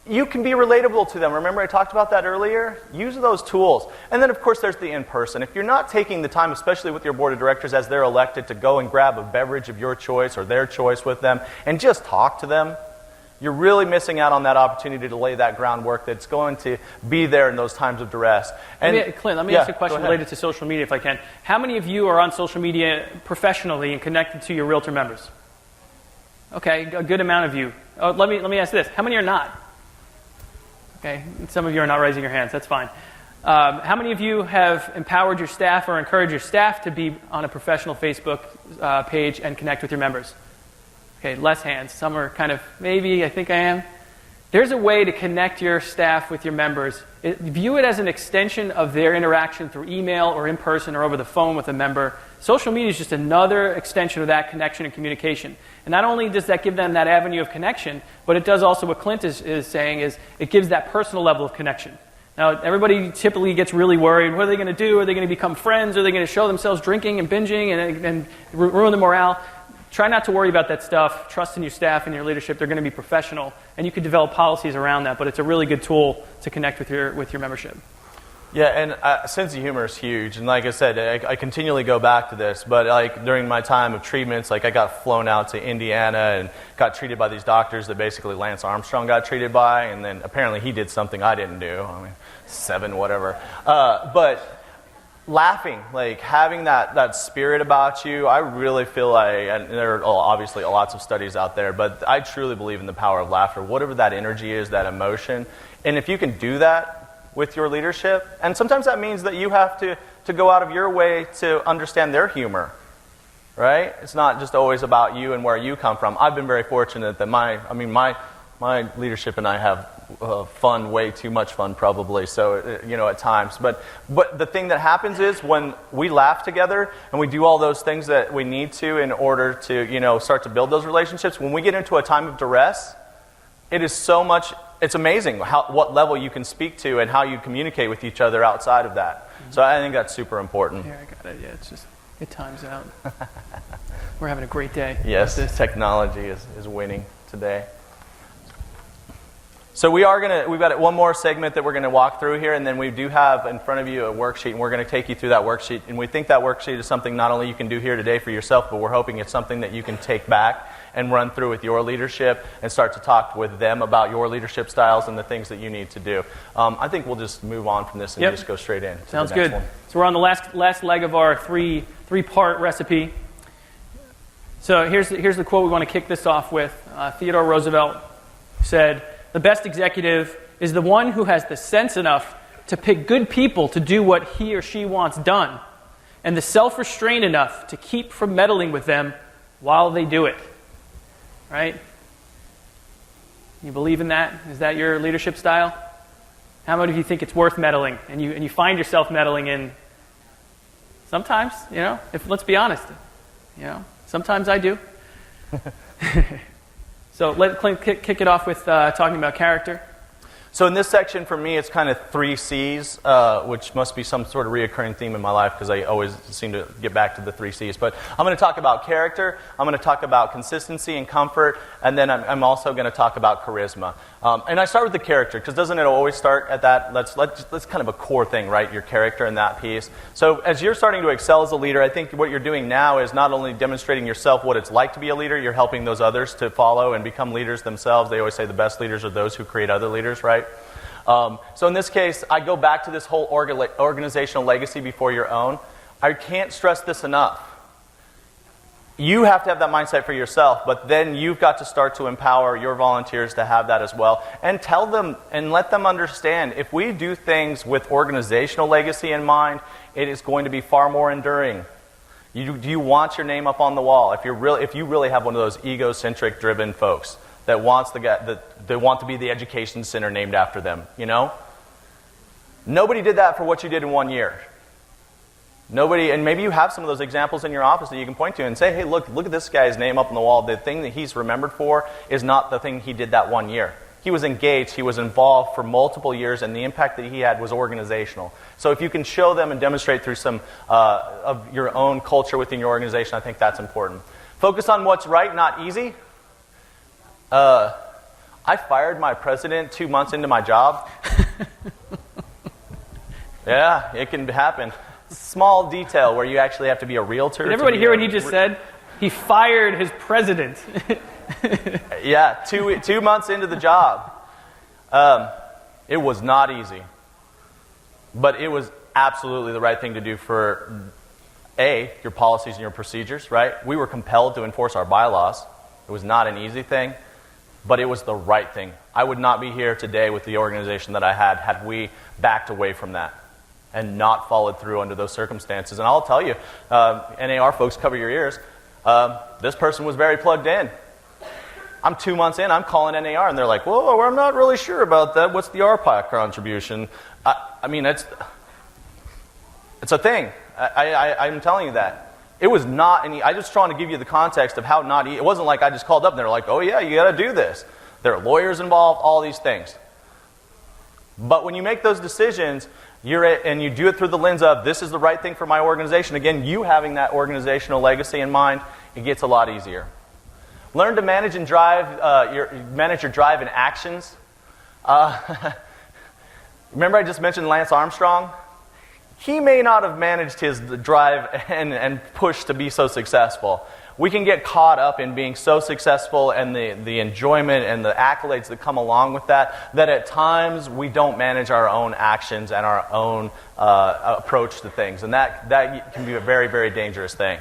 You can be relatable to them. Remember I talked about that earlier? Use those tools. And then, of course, there's the in-person. If you're not taking the time, especially with your board of directors as they're elected, to go and grab a beverage of your choice or their choice with them and just talk to them, you're really missing out on that opportunity to lay that groundwork that's going to be there in those times of duress. And Clint, let me ask you a question related to social media, if I can. How many of you are on social media professionally and connected to your realtor members? Okay, a good amount of you. Oh, let me ask this. How many are not? Okay, some of you are not raising your hands. That's fine. How many of you have empowered your staff or encouraged your staff to be on a professional Facebook page and connect with your members? Okay, less hands. Some are kind of, maybe, I think I am. There's a way to connect your staff with your members. View it as an extension of their interaction through email or in person or over the phone with a member. Social media is just another extension of that connection and communication. And not only does that give them that avenue of connection, but it does also what Clint is saying is it gives that personal level of connection. Now, everybody typically gets really worried. What are they going to do? Are they going to become friends? Are they going to show themselves drinking and binging and ruin the morale? Try not to worry about that stuff. Trust in your staff and your leadership. They're going to be professional, and you could develop policies around that. But it's a really good tool to connect with your membership. Yeah, and sense of humor is huge. And like I said, I continually go back to this. But like during my time of treatments, like I got flown out to Indiana and got treated by these doctors that basically Lance Armstrong got treated by. And then apparently he did something I didn't do. I mean, 7, whatever. But laughing, like having that spirit about you, I really feel like, and there are obviously lots of studies out there, but I truly believe in the power of laughter, whatever that energy is, that emotion. And if you can do that with your leadership, and sometimes that means that you have to go out of your way to understand their humor, right? It's not just always about you and where you come from. I've been very fortunate that my leadership and I have fun, way too much fun probably, so, at times. But the thing that happens is when we laugh together and we do all those things that we need to in order to, start to build those relationships, when we get into a time of duress, it's amazing what level you can speak to and how you communicate with each other outside of that. Mm-hmm. So I think that's super important. Here, I got it. Yeah, it's just, it times out. We're having a great day. Yes, technology is winning today. So we've got one more segment that we're going to walk through here, and then we do have in front of you a worksheet, and we're going to take you through that worksheet. And we think that worksheet is something not only you can do here today for yourself, but we're hoping it's something that you can take back and run through with your leadership and start to talk with them about your leadership styles and the things that you need to do. I think we'll just move on from this and just go straight in. Sounds the next good. One. So we're on the last leg of our three-part recipe. So here's the quote we want to kick this off with. Theodore Roosevelt said, "The best executive is the one who has the sense enough to pick good people to do what he or she wants done, and the self-restraint enough to keep from meddling with them while they do it." Right? You believe in that? Is that your leadership style? How many of you think it's worth meddling? And you find yourself meddling in sometimes, let's be honest. Sometimes I do. So let Clint kick it off with talking about character. So in this section, for me, it's kind of 3 C's, which must be some sort of reoccurring theme in my life because I always seem to get back to the 3 C's. But I'm going to talk about character, I'm going to talk about consistency and comfort, and then I'm also going to talk about charisma. And I start with the character because doesn't it always start at that? That's kind of a core thing, right? Your character and that piece. So as you're starting to excel as a leader, I think what you're doing now is not only demonstrating yourself what it's like to be a leader, you're helping those others to follow and become leaders themselves. They always say the best leaders are those who create other leaders, right? So in this case, I go back to this whole organizational legacy before your own. I can't stress this enough. You have to have that mindset for yourself, but then you've got to start to empower your volunteers to have that as well. And tell them and let them understand, if we do things with organizational legacy in mind, it is going to be far more enduring. Do you want your name up on the wall? If you really have one of those egocentric driven folks that they want to be the education center named after them, Nobody did that for what you did in 1 year. Nobody, and maybe you have some of those examples in your office that you can point to and say, hey, look at this guy's name up on the wall. The thing that he's remembered for is not the thing he did that one year. He was engaged, he was involved for multiple years, and the impact that he had was organizational. So if you can show them and demonstrate through some of your own culture within your organization, I think that's important. Focus on what's right, not easy. I fired my president 2 months into my job. Yeah, it can happen. Small detail where you actually have to be a realtor. Did everybody hear what he just said? He fired his president. Yeah, 2 months into the job. It was not easy. But it was absolutely the right thing to do for, your policies and your procedures, right? We were compelled to enforce our bylaws. It was not an easy thing, but it was the right thing. I would not be here today with the organization that I had we backed away from that and not followed through under those circumstances. And I'll tell you, NAR folks, cover your ears. This person was very plugged in. I'm 2 months in, I'm calling NAR, and they're like, whoa, I'm not really sure about that. What's the RPAC contribution? I mean, it's a thing. I'm telling you that. It was not any, I just trying to give you the context of how not, it wasn't like I just called up and they're like, oh yeah, you got to do this. There are lawyers involved, all these things. But when you make those decisions, and you do it through the lens of, this is the right thing for my organization, again, you having that organizational legacy in mind, it gets a lot easier. Learn to manage and manage your drive and actions. Remember I just mentioned Lance Armstrong? He may not have managed his drive and push to be so successful. We can get caught up in being so successful and the enjoyment and the accolades that come along with that at times we don't manage our own actions and our own approach to things. And that can be a very, very dangerous thing.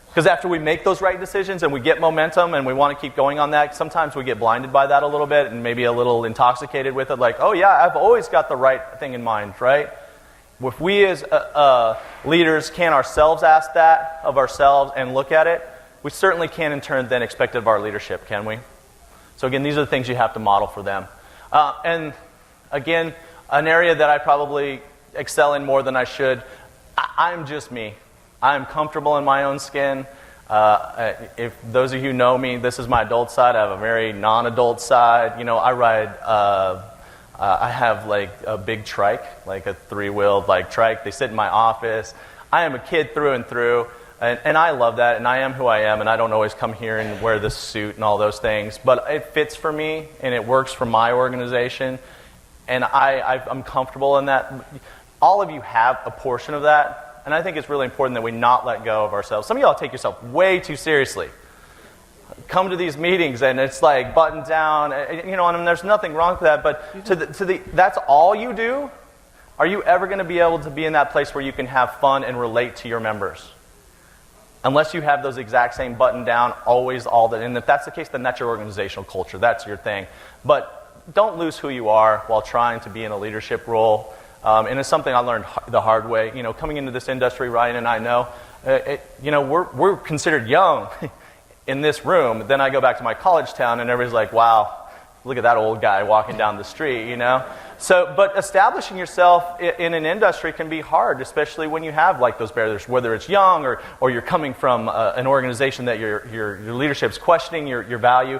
Because after we make those right decisions and we get momentum and we want to keep going on that, sometimes we get blinded by that a little bit and maybe a little intoxicated with it. Like, oh yeah, I've always got the right thing in mind, right? If we as leaders can ourselves ask that of ourselves and look at it, we certainly can in turn then expect it of our leadership, can we? So again, these are the things you have to model for them. And again, an area that I probably excel in more than I should, I'm just me. I'm comfortable in my own skin. If those of you who know me, this is my adult side. I have a very non-adult side. You know, I ride, I have like a big trike, like a 3-wheeled like trike. They sit in my office. I am a kid through and through, and I love that, and I am who I am, and I don't always come here and wear this suit and all those things, but it fits for me, and it works for my organization, and I'm comfortable in that. All of you have a portion of that. And I think it's really important that we not let go of ourselves. Some of y'all take yourself way too seriously. Come to these meetings and it's like buttoned down, you know, and there's nothing wrong with that. But that's all you do. Are you ever going to be able to be in that place where you can have fun and relate to your members? Unless you have those exact same button down, always all that. And if that's the case, then that's your organizational culture. That's your thing. But don't lose who you are while trying to be in a leadership role. And it's something I learned the hard way. You know, coming into this industry, Ryan and I know, we're considered young in this room. Then I go back to my college town, and everybody's like, "Wow, look at that old guy walking down the street." You know. So, but establishing yourself in an industry can be hard, especially when you have like those barriers, whether it's young or you're coming from an organization that your leadership's questioning your value.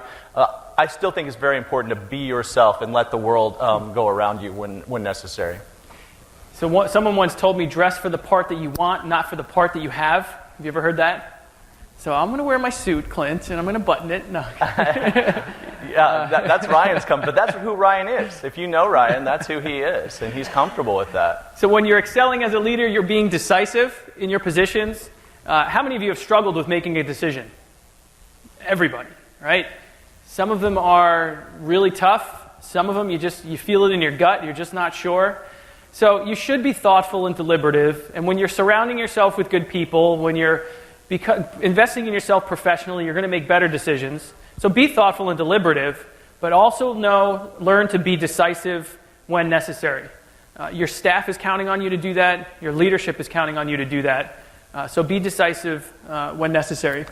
I still think it's very important to be yourself and let the world go around you when necessary. So someone once told me, dress for the part that you want, not for the part that you have. Have you ever heard that? So I'm going to wear my suit, Clint, and I'm going to button it. No. Yeah, that's Ryan's but that's who Ryan is. If you know Ryan, that's who he is, and he's comfortable with that. So when you're excelling as a leader, you're being decisive in your positions. How many of you have struggled with making a decision? Everybody, right? Some of them are really tough. Some of them you feel it in your gut. You're just not sure. So you should be thoughtful and deliberative. And when you're surrounding yourself with good people, when you're investing in yourself professionally, you're going to make better decisions. So be thoughtful and deliberative, but also learn to be decisive when necessary. Your staff is counting on you to do that. Your leadership is counting on you to do that. So be decisive when necessary.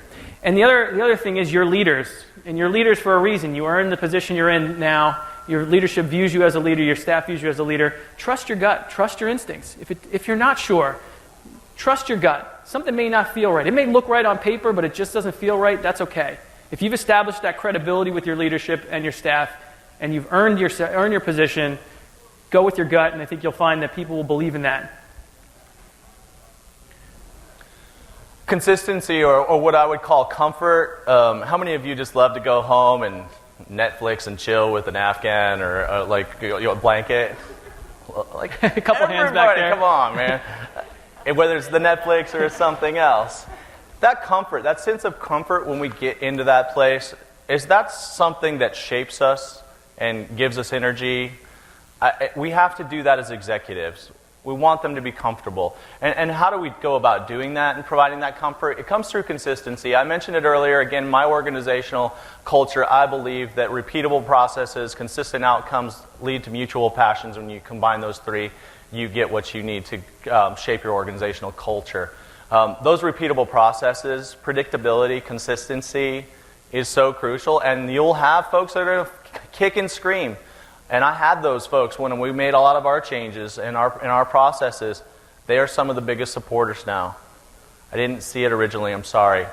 And the other thing is you're leaders. And you're leaders for a reason. You are in the position you're in now. Your leadership views you as a leader. Your staff views you as a leader. Trust your gut. Trust your instincts. If you're not sure, Trust your gut. Something may not feel right. It may look right on paper, but it just doesn't feel right. That's okay. If you've established that credibility with your leadership and your staff, and you've earned your position, go with your gut, and I think you'll find that people will believe in that. Consistency, or what I would call comfort. How many of you just love to go home and Netflix and chill with an Afghan or a blanket? Like a couple hands back there. Come on, man. Whether it's the Netflix or something else. That comfort, that sense of comfort when we get into that place, is that something that shapes us and gives us energy? We have to do that as executives. We want them to be comfortable. And how do we go about doing that and providing that comfort? It comes through consistency. I mentioned it earlier. Again, my organizational culture, I believe that repeatable processes, consistent outcomes lead to mutual passions. When you combine those three, you get what you need to shape your organizational culture. Those repeatable processes, predictability, consistency is so crucial. And you'll have folks that are going to kick and scream. And I had those folks when we made a lot of our changes in our processes. They are some of the biggest supporters now. I didn't see it originally, I'm sorry.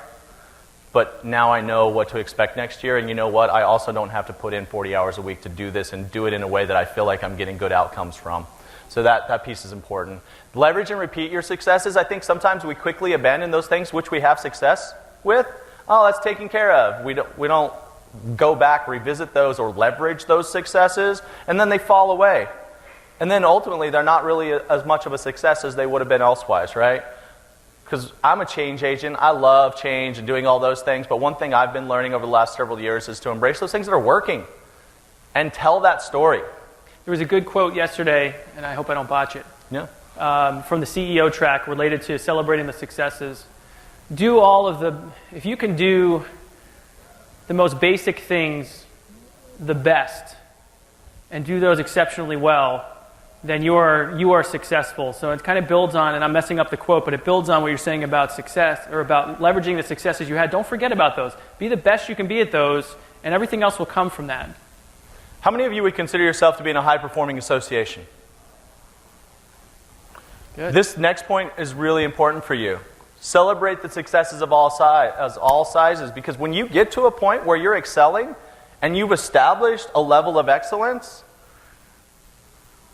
But now I know what to expect next year, and you know what? I also don't have to put in 40 hours a week to do this and do it in a way that I feel like I'm getting good outcomes from. So that piece is important. Leverage and repeat your successes. I think sometimes we quickly abandon those things which we have success with. Oh, that's taken care of. We don't go back, revisit those, or leverage those successes, and then they fall away. And then ultimately, they're not really as much of a success as they would have been elsewise, right? Because I'm a change agent. I love change and doing all those things, but one thing I've been learning over the last several years is to embrace those things that are working and tell that story. There was a good quote yesterday, and I hope I don't botch it, Yeah. from the CEO track related to celebrating the successes. If you can do the most basic things the best and do those exceptionally well, then you are successful. So it kind of builds on, and I'm messing up the quote, but it builds on what you're saying about success, or about leveraging the successes you had. Don't forget about those. Be the best you can be at those, and everything else will come from that. How many of you would consider yourself to be in a high-performing association? Good. This next point is really important for you. Celebrate the successes of all sizes, because when you get to a point where you're excelling and you've established a level of excellence,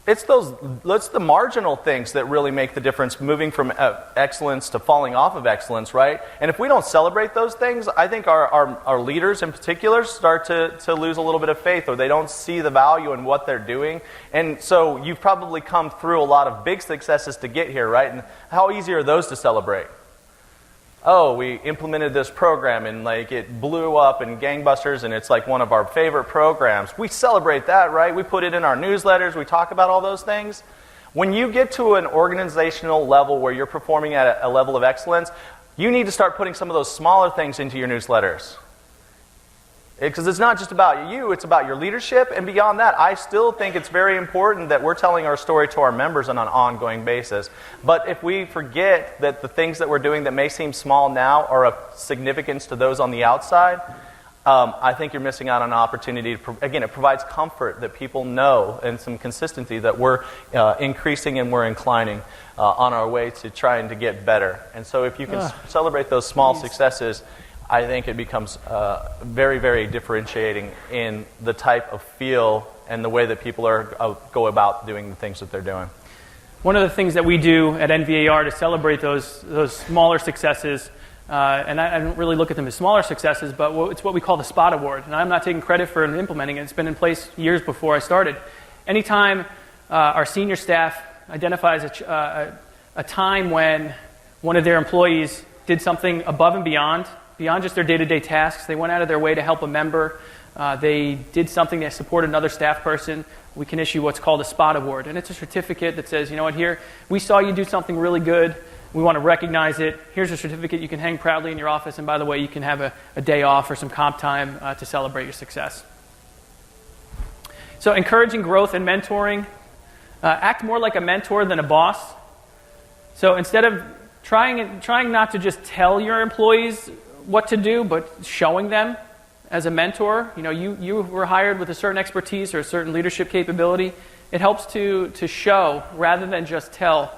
it's the marginal things that really make the difference, moving from excellence to falling off of excellence, right? And if we don't celebrate those things, I think our leaders in particular start to lose a little bit of faith, or they don't see the value in what they're doing. And so you've probably come through a lot of big successes to get here, right? And how easy are those to celebrate? Oh, we implemented this program and it blew up in gangbusters, and it's like one of our favorite programs. We celebrate that, right? We put it in our newsletters. We talk about all those things. When you get to an organizational level where you're performing at a level of excellence, you need to start putting some of those smaller things into your newsletters. Because it's not just about you, it's about your leadership. And beyond that, I still think it's very important that we're telling our story to our members on an ongoing basis. But if we forget that the things that we're doing that may seem small now are of significance to those on the outside, I think you're missing out on an opportunity. Again, it provides comfort that people know, and some consistency that we're increasing and we're inclining on our way to trying to get better. And so if you can celebrate those small successes, I think it becomes very, very differentiating in the type of feel and the way that people go about doing the things that they're doing. One of the things that we do at NVAR to celebrate those smaller successes, and I don't really look at them as smaller successes, but it's what we call the Spot Award. And I'm not taking credit for implementing it. It's been in place years before I started. Anytime our senior staff identifies a time when one of their employees did something above and beyond just their day-to-day tasks, they went out of their way to help a member, they did something that supported another staff person, we can issue what's called a Spot Award. And it's a certificate that says, you know what, here, we saw you do something really good, we want to recognize it, here's a certificate you can hang proudly in your office, and by the way, you can have a day off or some comp time to celebrate your success. So encouraging growth and mentoring, act more like a mentor than a boss. So instead of trying not to just tell your employees what to do, but showing them as a mentor. You know, you were hired with a certain expertise or a certain leadership capability. It helps to show rather than just tell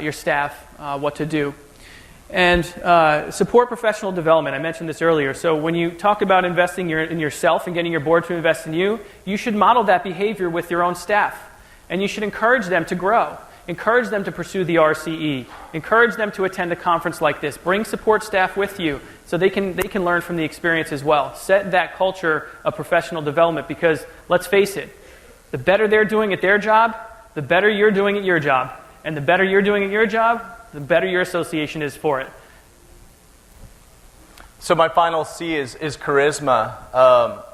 your staff what to do. And support professional development. I mentioned this earlier. So when you talk about investing in yourself and getting your board to invest in you, you should model that behavior with your own staff. And you should encourage them to grow. Encourage them to pursue the RCE. Encourage them to attend a conference like this. Bring support staff with you so they can learn from the experience as well. Set that culture of professional development, because let's face it, the better they're doing at their job, the better you're doing at your job. And the better you're doing at your job, the better your association is for it. So my final C is charisma.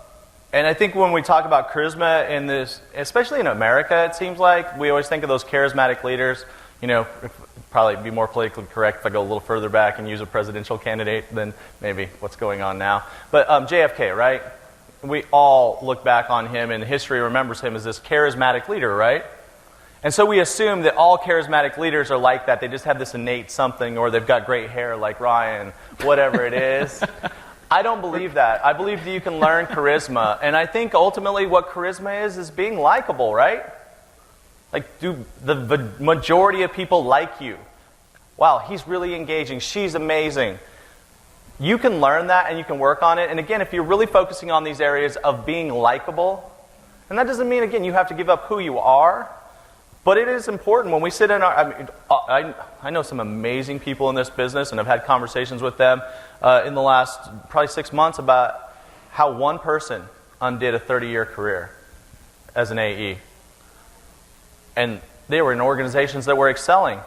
And I think when we talk about charisma in this, especially in America, it seems like we always think of those charismatic leaders. You know, probably be more politically correct if I go a little further back and use a presidential candidate than maybe what's going on now. But JFK, right? We all look back on him, and history remembers him as this charismatic leader, right? And so we assume that all charismatic leaders are like that. They just have this innate something, or they've got great hair like Ryan, whatever it is. I don't believe that. I believe that you can learn charisma. And I think ultimately what charisma is being likable, right? Like, do the majority of people like you? Wow, he's really engaging. She's amazing. You can learn that and you can work on it. And again, if you're really focusing on these areas of being likable, and that doesn't mean, again, you have to give up who you are, but it is important when we sit in I know some amazing people in this business, and I've had conversations with them in the last probably 6 months about how one person undid a 30-year career as an AE. And they were in organizations that were excelling.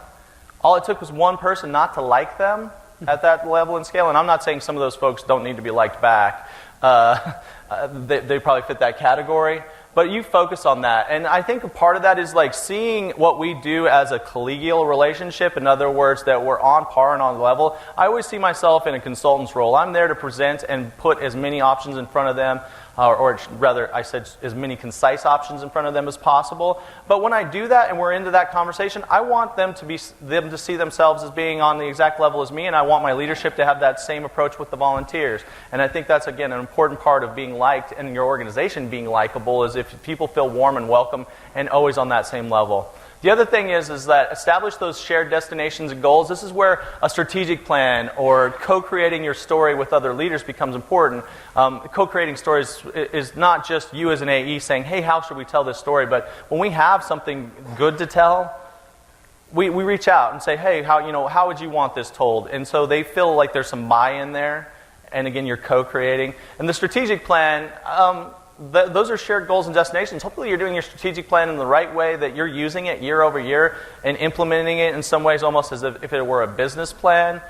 All it took was one person not to like them at that level and scale. And I'm not saying some of those folks don't need to be liked back. They probably fit that category. But you focus on that. And I think a part of that is like seeing what we do as a collegial relationship. In other words, that we're on par and on level. I always see myself in a consultant's role. I'm there to present and put as many options in front of them, or rather, I said as many concise options in front of them as possible. But when I do that and we're into that conversation, I want them to see themselves as being on the exact level as me, and I want my leadership to have that same approach with the volunteers. And I think that's, again, an important part of being liked and your organization being likable, is if people feel warm and welcome and always on that same level. The other thing is that establish those shared destinations and goals. This is where a strategic plan or co-creating your story with other leaders becomes important. Co-creating stories is not just you as an AE saying, hey, how should we tell this story? But when we have something good to tell, we reach out and say, hey, how would you want this told? And so they feel like there's some buy-in there. And again, you're co-creating. And the strategic plan, those are shared goals and destinations. Hopefully you're doing your strategic plan in the right way, that you're using it year over year and implementing it in some ways almost as if it were a business plan.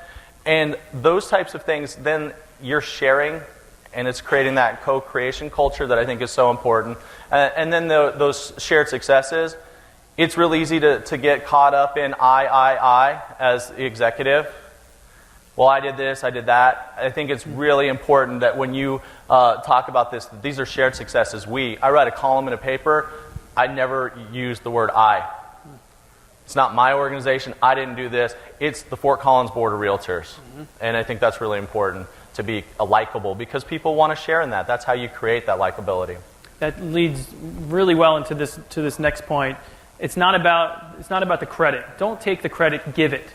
And those types of things, then you're sharing, and it's creating that co-creation culture that I think is so important. And then those shared successes, it's really easy to get caught up in I as the executive. Well, I did this, I did that. I think it's really important that when you talk about this, these are shared successes. I write a column in a paper, I never use the word I. It's not my organization, I didn't do this. It's the Fort Collins Board of Realtors. Mm-hmm. And I think that's really important to be likable, because people want to share in that. That's how you create that likability. That leads really well into this next point. It's not about the credit. Don't take the credit, give it.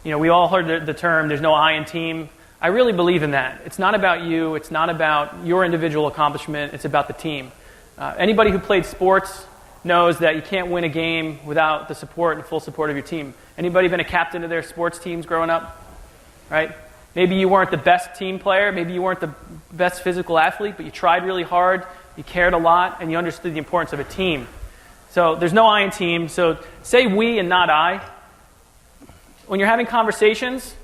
You know, we all heard the term, there's no I in team. I really believe in that. It's not about you. It's not about your individual accomplishment. It's about the team. Anybody who played sports knows that you can't win a game without the support and full support of your team. Anybody been a captain of their sports teams growing up? Right? Maybe you weren't the best team player. Maybe you weren't the best physical athlete, but you tried really hard, you cared a lot, and you understood the importance of a team. So there's no I in team. So say we and not I. When you're having conversations,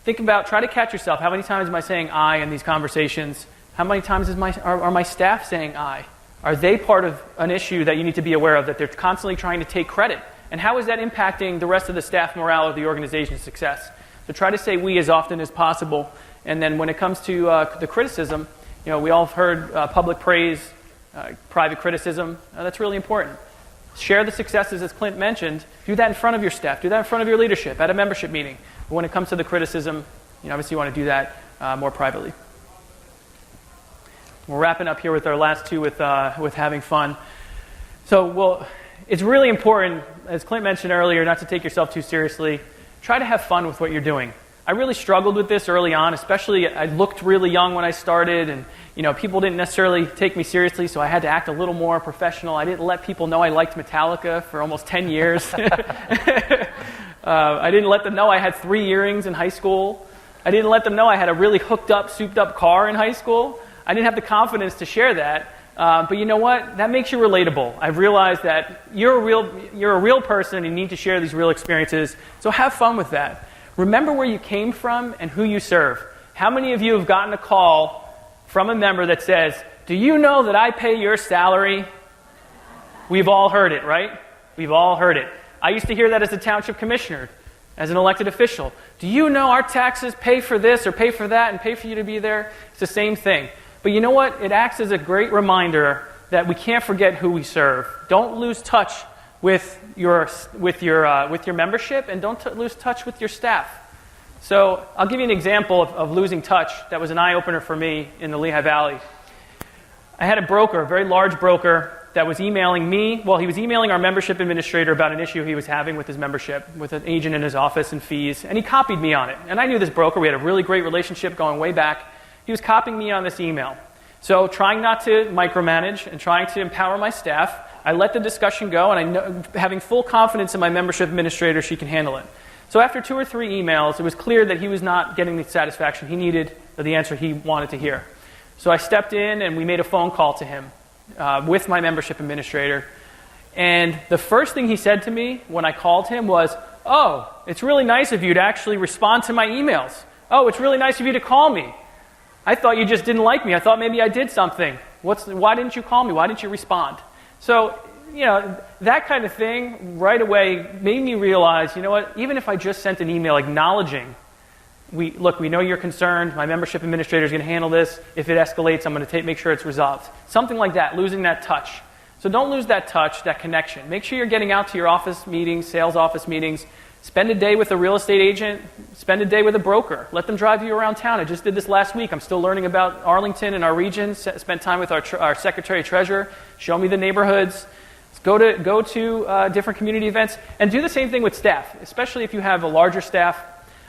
try to catch yourself. How many times am I saying I in these conversations? How many times are my staff saying I? Are they part of an issue that you need to be aware of, that they're constantly trying to take credit? And how is that impacting the rest of the staff morale of the organization's success? So try to say we as often as possible. And then when it comes to the criticism, we all have heard public praise, private criticism. That's really important. Share the successes, as Clint mentioned. Do that in front of your staff. Do that in front of your leadership at a membership meeting. But when it comes to the criticism, obviously you want to do that more privately. We're wrapping up here with our last two with having fun. So it's really important, as Clint mentioned earlier, not to take yourself too seriously. Try to have fun with what you're doing. I really struggled with this early on, especially I looked really young when I started, and people didn't necessarily take me seriously, so I had to act a little more professional. I didn't let people know I liked Metallica for almost 10 years. I didn't let them know I had 3 earrings in high school. I didn't let them know I had a really hooked up, souped up car in high school. I didn't have the confidence to share that. But you know what? That makes you relatable. I've realized that you're a real person and you need to share these real experiences. So have fun with that. Remember where you came from and who you serve. How many of you have gotten a call from a member that says, "Do you know that I pay your salary?" We've all heard it, right? We've all heard it. I used to hear that as a township commissioner, as an elected official. "Do you know our taxes pay for this or pay for that and pay for you to be there?" It's the same thing. But you know what? It acts as a great reminder that we can't forget who we serve. Don't lose touch with your membership, and don't lose touch with your staff. So I'll give you an example of losing touch that was an eye-opener for me in the Lehigh Valley. I had a broker, a very large broker, that was emailing me. Well, he was emailing our membership administrator about an issue he was having with his membership, with an agent in his office and fees, and he copied me on it. And I knew this broker. We had a really great relationship going way back. He was copying me on this email. So trying not to micromanage and trying to empower my staff, I let the discussion go, and I know, having full confidence in my membership administrator, she can handle it. So after 2 or 3 emails, it was clear that he was not getting the satisfaction he needed or the answer he wanted to hear. So I stepped in and we made a phone call to him with my membership administrator. And the first thing he said to me when I called him was, "Oh, it's really nice of you to actually respond to my emails. Oh, it's really nice of you to call me. I thought you just didn't like me. I thought maybe I did something. Why didn't you call me? Why didn't you respond?" So, that kind of thing right away made me realize, you know what, even if I just sent an email acknowledging, we know you're concerned, my membership administrator is going to handle this. If it escalates, I'm going to make sure it's resolved. Something like that, losing that touch. So don't lose that touch, that connection. Make sure you're getting out to your office meetings, sales office meetings. Spend a day with a real estate agent. Spend a day with a broker. Let them drive you around town. I just did this last week. I'm still learning about Arlington and our region. Spent time with our secretary-treasurer. Show me the neighborhoods. Go to different community events. And do the same thing with staff, especially if you have a larger staff.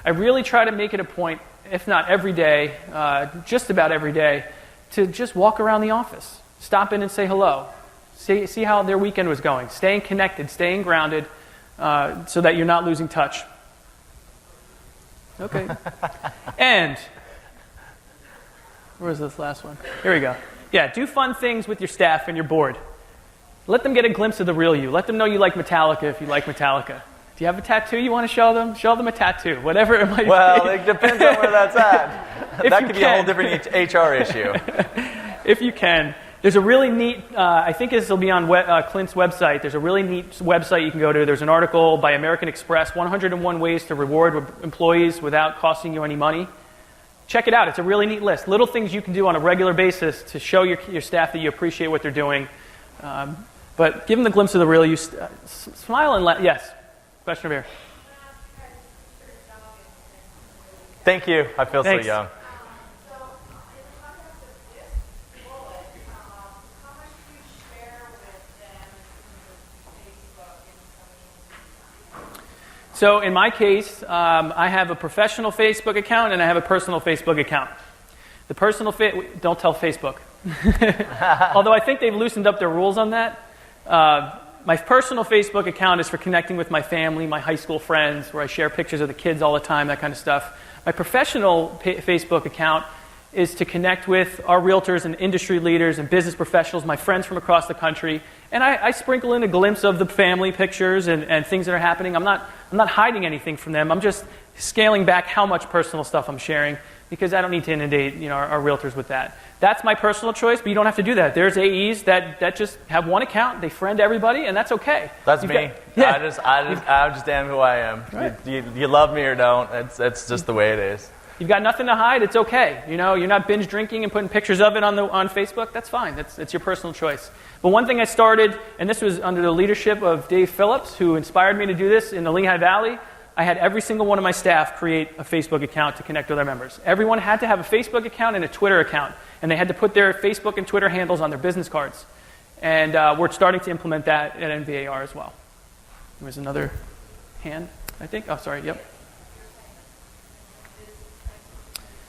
I really try to make it a point, if not every day, just about every day, to just walk around the office. Stop in and say hello. See how their weekend was going. Staying connected, staying grounded, so that you're not losing touch. Okay. And where's this last one? Here we go. Yeah, do fun things with your staff and your board. Let them get a glimpse of the real you. Let them know you like Metallica if you like Metallica. Do you have a tattoo you want to show them? Show them a tattoo, whatever it might be. Well, it depends on where that's at. That could be a whole different HR issue. If you can. There's a really neat, I think this will be on Clint's website. There's a really neat website you can go to. There's an article by American Express, 101 Ways to Reward Employees Without Costing You Any Money. Check it out. It's a really neat list. Little things you can do on a regular basis to show your staff that you appreciate what they're doing. But give them the glimpse of the real you. Smile and laugh. Yes. Question over here. Thank you. I feel Thanks. so young. So in my case, I have a professional Facebook account and I have a personal Facebook account. The personal don't tell Facebook. Although I think they've loosened up their rules on that. My personal Facebook account is for connecting with my family, my high school friends, where I share pictures of the kids all the time, that kind of stuff. My professional Facebook account is to connect with our realtors and industry leaders and business professionals, my friends from across the country. And I sprinkle in a glimpse of the family pictures and things that are happening. I'm not hiding anything from them. I'm just scaling back how much personal stuff I'm sharing, because I don't need to inundate our realtors with that. That's my personal choice, but you don't have to do that. There's AEs that just have one account, they friend everybody, and that's okay. That's me. I just am who I am. Right. You love me or don't. It's just the way it is. You've got nothing to hide. It's okay. You're not binge drinking and putting pictures of it on Facebook. That's fine. It's your personal choice. But one thing I started, and this was under the leadership of Dave Phillips, who inspired me to do this in the Lehigh Valley. I had every single one of my staff create a Facebook account to connect with their members. Everyone had to have a Facebook account and a Twitter account, and they had to put their Facebook and Twitter handles on their business cards. And we're starting to implement that at NVAR as well. There was another hand, I think. Oh, sorry, yep.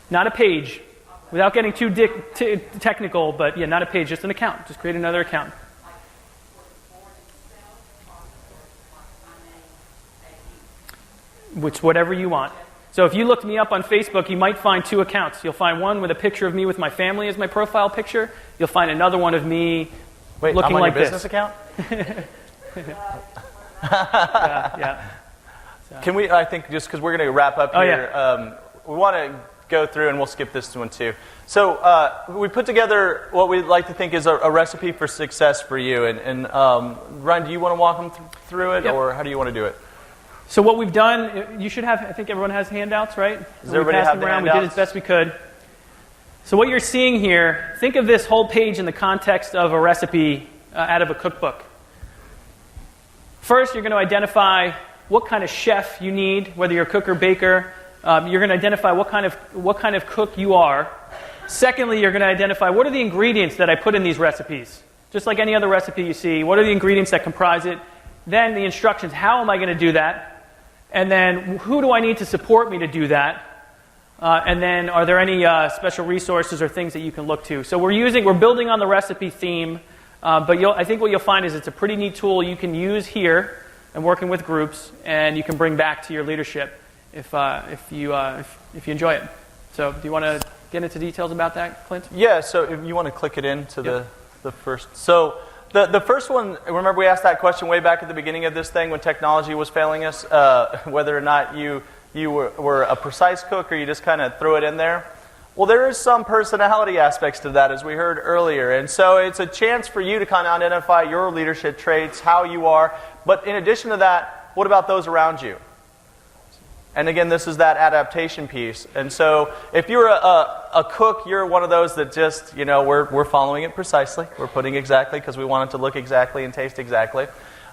Not a page. Without getting too technical, but yeah, not a page, just an account. Just create another account. Which, whatever you want. So if you looked me up on Facebook, you might find two accounts. You'll find one with a picture of me with my family as my profile picture. You'll find another one of me looking I'm on like your business this. account? Yeah. Can we, I think, just because we're going to wrap up here, Yeah. We want to go through, and we'll skip this one too. So we put together what we'd like to think is a recipe for success for you. And Ryan, do you want to walk them through it, Yep. or how do you want to do it? So what we've done, you should have, I think everyone has handouts, right? Does everybody have the We did handouts? as best we could. So what you're seeing here, think of this whole page in the context of a recipe out of a cookbook. First, you're going to identify what kind of chef you need, whether you're a cook or baker. You're going to identify what kind of cook you are. Secondly, you're going to identify what are the ingredients that I put in these recipes. Just like any other recipe you see, what are the ingredients that comprise it? Then the instructions, how am I going to do that? And then who do I need to support me to do that? And then are there any special resources or things that you can look to? So we're building on the recipe theme, but I think what you'll find is it's a pretty neat tool you can use here and working with groups, and you can bring back to your leadership if you enjoy it. So do you want to get into details about that, Clint? Yeah, so if you want to click it into the first. So the first one, remember we asked that question way back at the beginning of this thing when technology was failing us, whether or not you were a precise cook or you just kind of threw it in there. Well, there is some personality aspects to that, as we heard earlier. And so it's a chance for you to kind of identify your leadership traits, how you are. But in addition to that, what about those around you? And again, this is that adaptation piece. And so if you're a cook, you're one of those that just, we're following it precisely. We're putting exactly because we want it to look exactly and taste exactly.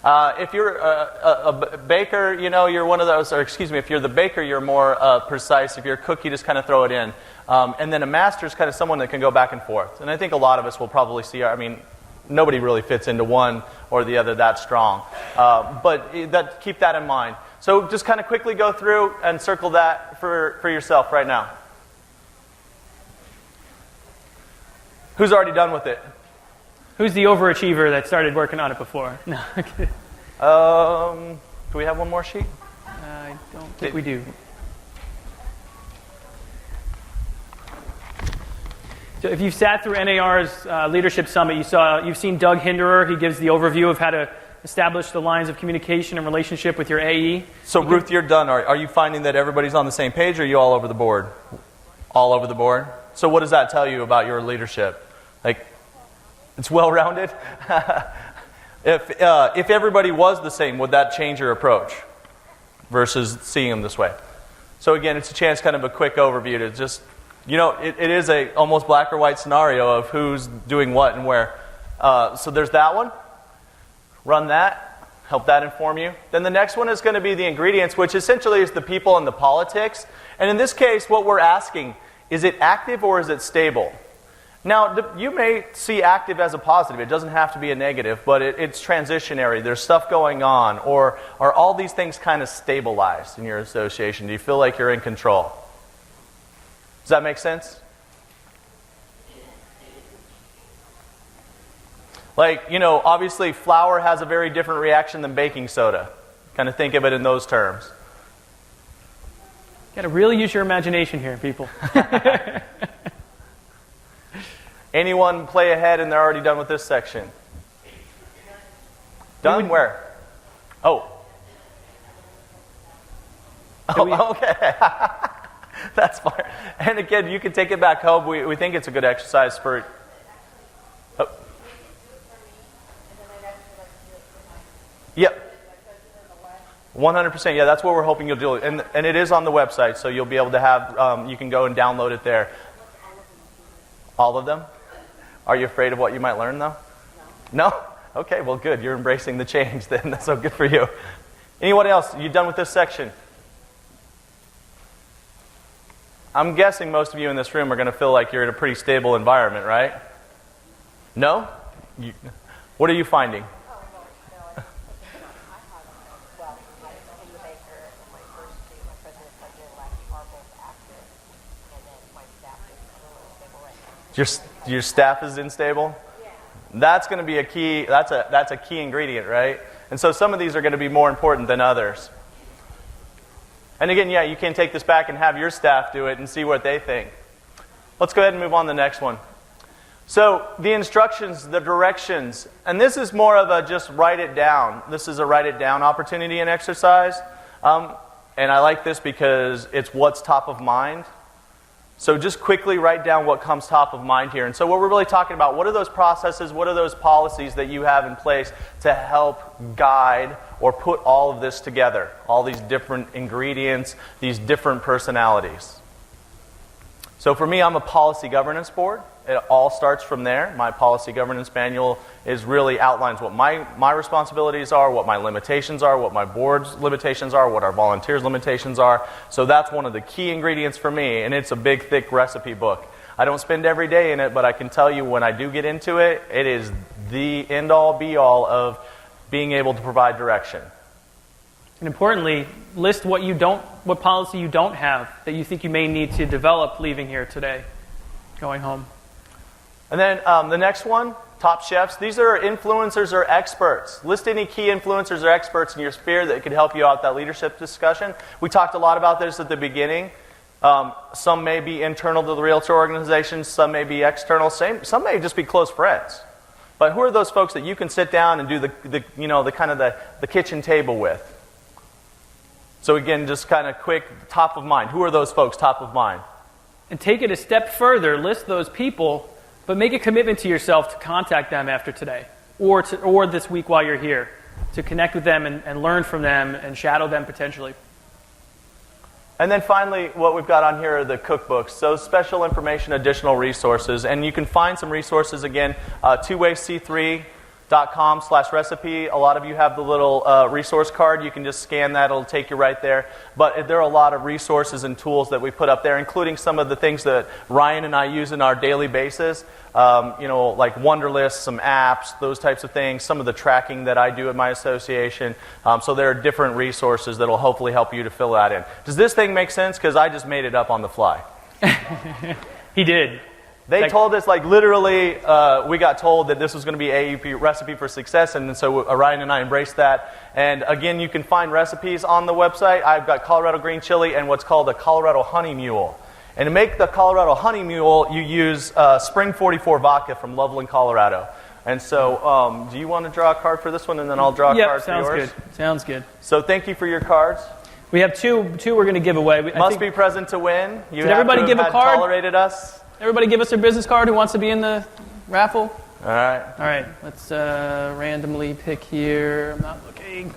If you're a baker, you're one of those, or excuse me, if you're the baker, you're more precise. If you're a cook, you just kind of throw it in. And then a master is kind of someone that can go back and forth. And I think a lot of us will probably see, nobody really fits into one or the other that strong. But keep that in mind. So just kind of quickly go through and circle that for yourself right now. Who's already done with it? Who's the overachiever that started working on it before? No. Do we have one more sheet? I don't think we do. So if you've sat through NAR's Leadership Summit, you've seen Doug Hinderer. He gives the overview of how to establish the lines of communication and relationship with your AE. So Ruth, you're done. Are you finding that everybody's on the same page, or are you all over the board? All over the board? So what does that tell you about your leadership? Like, it's well-rounded? If everybody was the same, would that change your approach versus seeing them this way? So again, it's a chance, kind of a quick overview to just, it is a almost black or white scenario of who's doing what and where. So there's that one. Run that. Help that inform you. Then the next one is going to be the ingredients, which essentially is the people and the politics. And in this case, what we're asking, is it active or is it stable? Now, you may see active as a positive. It doesn't have to be a negative, but it's transitionary. There's stuff going on. Or are all these things kind of stabilized in your association? Do you feel like you're in control? Does that make sense? Like, obviously flour has a very different reaction than baking soda. Kind of think of it in those terms. Got to really use your imagination here, people. Anyone play ahead and they're already done with this section? Done? Where? Oh. Oh, okay. That's fine. And again, you can take it back home. We think it's a good exercise for... Oh. Yep. 100%. Yeah, that's what we're hoping you'll do. And it is on the website, so you'll be able to have, you can go and download it there. All of them? Are you afraid of what you might learn, though? No? Okay, well, good. You're embracing the change then. That's so good for you. Anyone else? You done with this section? I'm guessing most of you in this room are going to feel like you're in a pretty stable environment, right? No? What are you finding? Your staff is unstable? That's going to be a key, that's a key ingredient, right? And so some of these are going to be more important than others. And again, yeah, you can take this back and have your staff do it and see what they think. Let's go ahead and move on to the next one. So the instructions, the directions, and this is more of a just write it down. This is a write it down opportunity and exercise. And I like this because it's what's top of mind. So just quickly write down what comes top of mind here. And so what we're really talking about, what are those processes, what are those policies that you have in place to help guide or put all of this together, all these different ingredients, these different personalities. So for me, I'm a policy governance board. It all starts from there. My policy governance manual really outlines what my responsibilities are, what my limitations are, what my board's limitations are, what our volunteers' limitations are. So that's one of the key ingredients for me, and it's a big, thick recipe book. I don't spend every day in it, but I can tell you when I do get into it, it is the end-all, be-all of being able to provide direction. And importantly, list what policy you don't have that you think you may need to develop leaving here today, going home. And then the next one, top chefs. These are influencers or experts. List any key influencers or experts in your sphere that could help you out that leadership discussion. We talked a lot about this at the beginning. Some may be internal to the realtor organization. Some may be external. Some may just be close friends. But who are those folks that you can sit down and do the kitchen table with? So again, just kind of quick, top of mind. Who are those folks top of mind? And take it a step further. List those people, but make a commitment to yourself to contact them after today or this week while you're here, to connect with them and learn from them and shadow them potentially. And then finally, what we've got on here are the cookbooks. So special information, additional resources. And you can find some resources, again, twowayc3.com/recipe. A lot of you have the little resource card. You can just scan that. It'll take you right there. But there are a lot of resources and tools that we put up there, including some of the things that Ryan and I use in our daily basis. Like Wunderlist, some apps, those types of things. Some of the tracking that I do at my association. So there are different resources that will hopefully help you to fill that in. Does this thing make sense? Because I just made it up on the fly. He did. They told us, literally, we got told that this was going to be AEI Recipe for Success, and so Ryan and I embraced that. And again, you can find recipes on the website. I've got Colorado green chili and what's called a Colorado honey mule. And to make the Colorado honey mule, you use Spring 44 vodka from Loveland, Colorado. And so, do you want to draw a card for this one, and then I'll draw a card for yours? Sounds good. So thank you for your cards. We have two we're going to give away. Must be present to win. Did everybody give a card? Tolerated us. Everybody give us their business card who wants to be in the raffle. All right. All right. Let's randomly pick here. I'm not looking.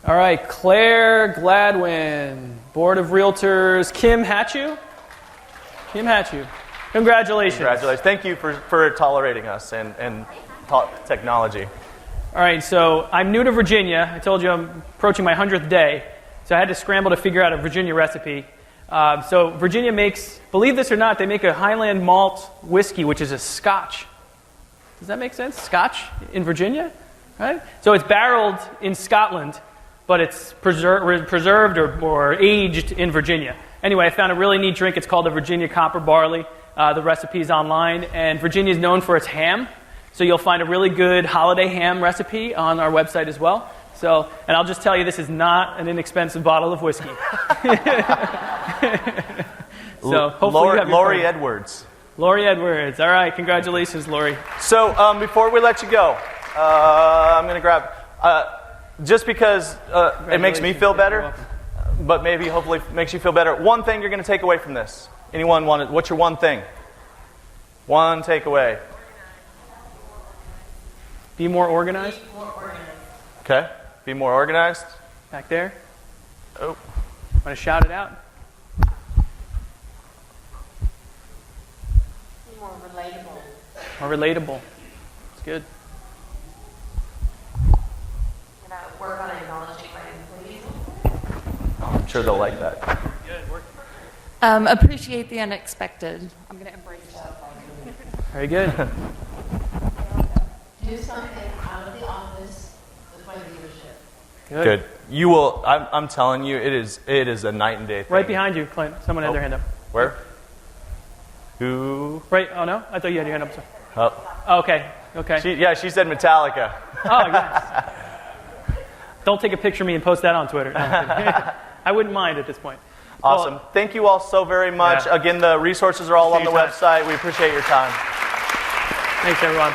All right. Claire Gladwin, Board of Realtors. Kim Hatchew. Congratulations. Thank you for tolerating us and technology. All right. So I'm new to Virginia. I told you I'm approaching my 100th day. So I had to scramble to figure out a Virginia recipe. So Virginia makes, believe this or not, they make a Highland malt whiskey, which is a Scotch. Does that make sense? Scotch in Virginia, right? So it's barreled in Scotland, but it's preserved or aged in Virginia. Anyway, I found a really neat drink. It's called the Virginia Copper Barley. The recipe's online, and Virginia is known for its ham. So you'll find a really good holiday ham recipe on our website as well. So, and I'll just tell you, this is not an inexpensive bottle of whiskey. So hopefully you have your Lori card. Edwards. Lori Edwards. All right, congratulations, Lori. So before we let you go, I'm going to grab, just because it makes me feel better, but maybe hopefully makes you feel better. One thing you're going to take away from this. Anyone want it? What's your one thing? One takeaway. Be more organized. Okay. Be more organized. Back there. Oh. Want to shout it out? More relatable. More relatable. It's good. And I work on acknowledging my employees. I'm sure they'll like that. Good work. Appreciate the unexpected. I'm going to embrace that. Very good. do something out of the office with my leadership. Good. You will. I'm telling you, it is a night and day thing. Right behind you, Clint. Someone had their hand up. Where? Who? Right. Oh no, I thought you had your hand up. Sorry. Oh. Oh, okay. Okay. She said Metallica. Oh yes. Don't take a picture of me and post that on Twitter. No, I'm kidding. I wouldn't mind at this point. Awesome. Well, thank you all so very much. Yeah. Again, the resources are all on the Appreciate your website. We appreciate your time. Thanks, everyone.